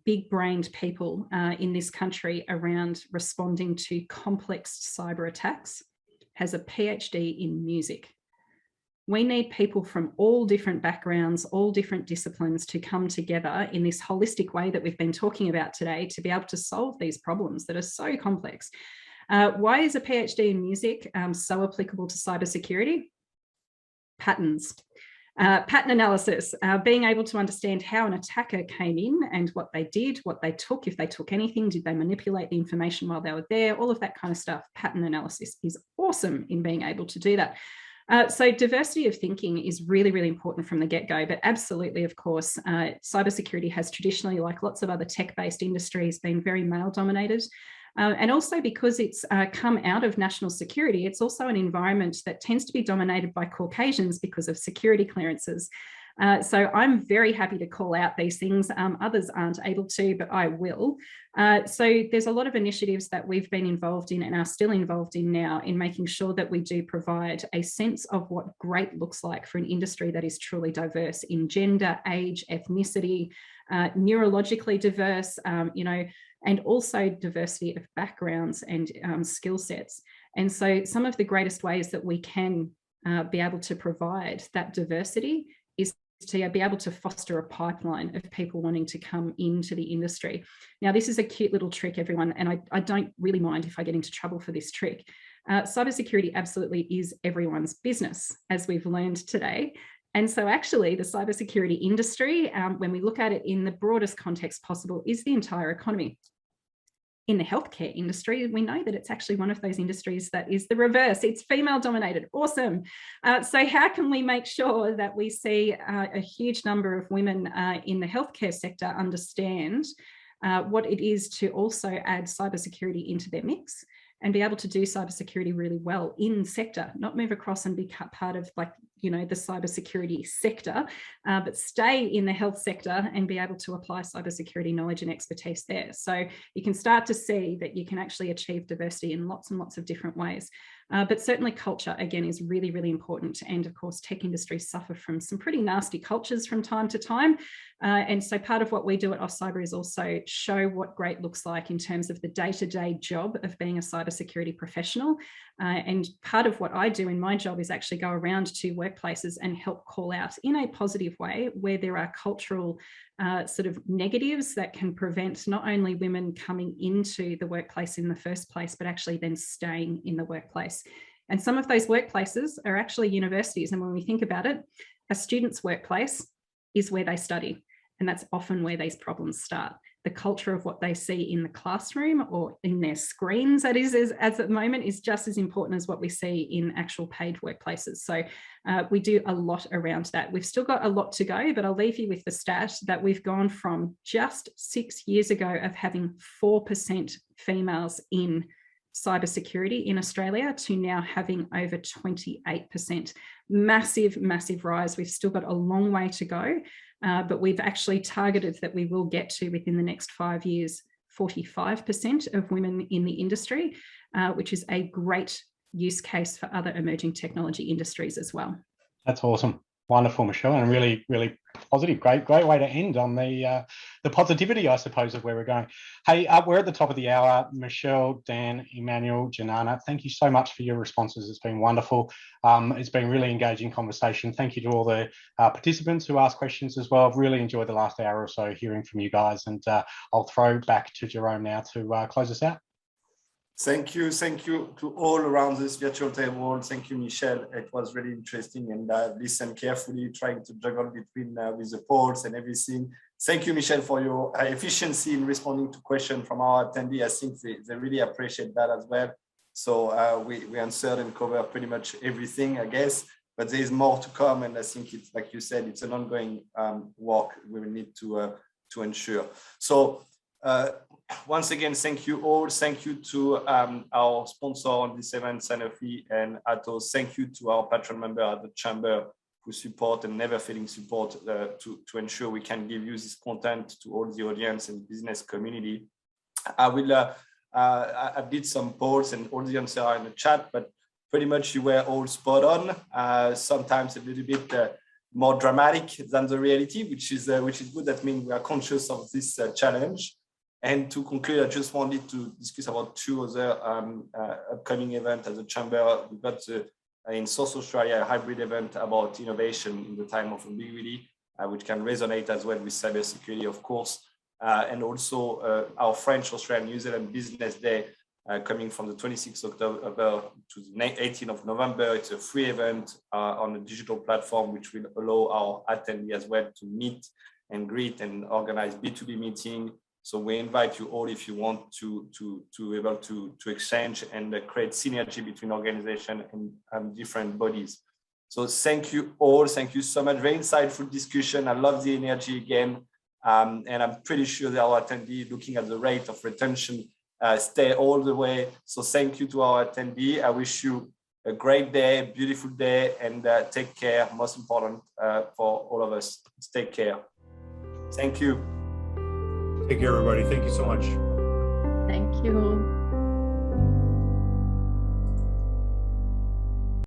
big-brained people in this country around responding to complex cyber attacks has a PhD in music. We need people from all different backgrounds, all different disciplines to come together in this holistic way that we've been talking about today to be able to solve these problems that are so complex. Why is a PhD in music so applicable to cybersecurity? Patterns. Pattern analysis, being able to understand how an attacker came in and what they did, what they took, if they took anything, did they manipulate the information while they were there, all of that kind of stuff. Pattern analysis is awesome in being able to do that. So diversity of thinking is really, really important from the get-go, but absolutely, of course, cybersecurity has traditionally, like lots of other tech-based industries, been very male-dominated. And also because it's come out of national security, it's also an environment that tends to be dominated by Caucasians because of security clearances. So I'm very happy to call out these things. Others aren't able to, but I will. So there's a lot of initiatives that we've been involved in and are still involved in now in making sure that we do provide a sense of what great looks like for an industry that is truly diverse in gender, age, ethnicity, neurologically diverse, and also diversity of backgrounds and skill sets. And so some of the greatest ways that we can be able to provide that diversity is to be able to foster a pipeline of people wanting to come into the industry. Now, this is a cute little trick, everyone, and I don't really mind if I get into trouble for this trick. Cybersecurity absolutely is everyone's business, as we've learned today. And so actually the cybersecurity industry, when we look at it in the broadest context possible, is the entire economy. In the healthcare industry, we know that it's actually one of those industries that is the reverse. It's female dominated. Awesome. So how can we make sure that we see a huge number of women in the healthcare sector understand what it is to also add cybersecurity into their mix and be able to do cybersecurity really well in sector, not move across and be part of, like, you know, the cybersecurity sector, but stay in the health sector and be able to apply cybersecurity knowledge and expertise there. So you can start to see that you can actually achieve diversity in lots and lots of different ways. But certainly culture, again, is really, really important. And of course, tech industries suffer from some pretty nasty cultures from time to time. And so part of what we do at AusCyber is also show what great looks like in terms of the day-to-day job of being a cybersecurity professional. And part of what I do in my job is actually go around to workplaces and help call out in a positive way where there are cultural sort of negatives that can prevent not only women coming into the workplace in the first place, but actually then staying in the workplace. And some of those workplaces are actually universities. And when we think about it, a student's workplace is where they study. And that's often where these problems start. The culture of what they see in the classroom or in their screens, that is, as at the moment, is just as important as what we see in actual paid workplaces. So we do a lot around that. We've still got a lot to go, but I'll leave you with the stat that we've gone from just 6 years ago of having 4% females in cybersecurity in Australia to now having over 28%. Massive, massive rise. We've still got a long way to go, but we've actually targeted that we will get to, within the next 5 years, 45% of women in the industry, which is a great use case for other emerging technology industries as well. That's awesome. Wonderful, Michelle, and really, really positive. Great way to end on the positivity, I suppose, of where we're going. Hey, we're at the top of the hour. Michelle, Dan, Emmanuel, Janana, thank you so much for your responses. It's been wonderful. It's been a really engaging conversation. Thank you to all the participants who asked questions as well. I've really enjoyed the last hour or so hearing from you guys, and I'll throw back to Jerome now to close us out. Thank you to all around this virtual table. Thank you, Michelle. It was really interesting, and listened carefully, trying to juggle between with the polls and everything. Thank you, Michelle, for your efficiency in responding to questions from our attendees. I think they really appreciate that as well. So we answered and covered pretty much everything, I guess, but there is more to come. And I think it's, like you said, it's an ongoing work we will need to ensure. So once again, thank you all. Thank you to our sponsor on this event, Sanofi and Atos. Thank you to our patron member at the Chamber who support and never failing support to ensure we can give you this content to all the audience and business community. I did some polls and all the answers are in the chat, but pretty much you were all spot on. Sometimes a little bit more dramatic than the reality, which is good. That means we are conscious of this challenge. And to conclude, I just wanted to discuss about two other upcoming events at the Chamber. We've got in South Australia a hybrid event about innovation in the time of ambiguity, which can resonate as well with cybersecurity, of course. And also our French, Australian, New Zealand Business Day coming from the 26th of October to the 18th of November. It's a free event on a digital platform, which will allow our attendees as well to meet and greet and organize B2B meeting. So we invite you all, if you want to be able to exchange and create synergy between organizations and different bodies. So thank you all. Thank you so much. Very insightful discussion. I love the energy again. And I'm pretty sure that our attendees, looking at the rate of retention, stay all the way. So thank you to our attendee. I wish you a great day, beautiful day, and take care. Most important for all of us. Take care. Thank you. Take care, everybody. Thank you so much. Thank you.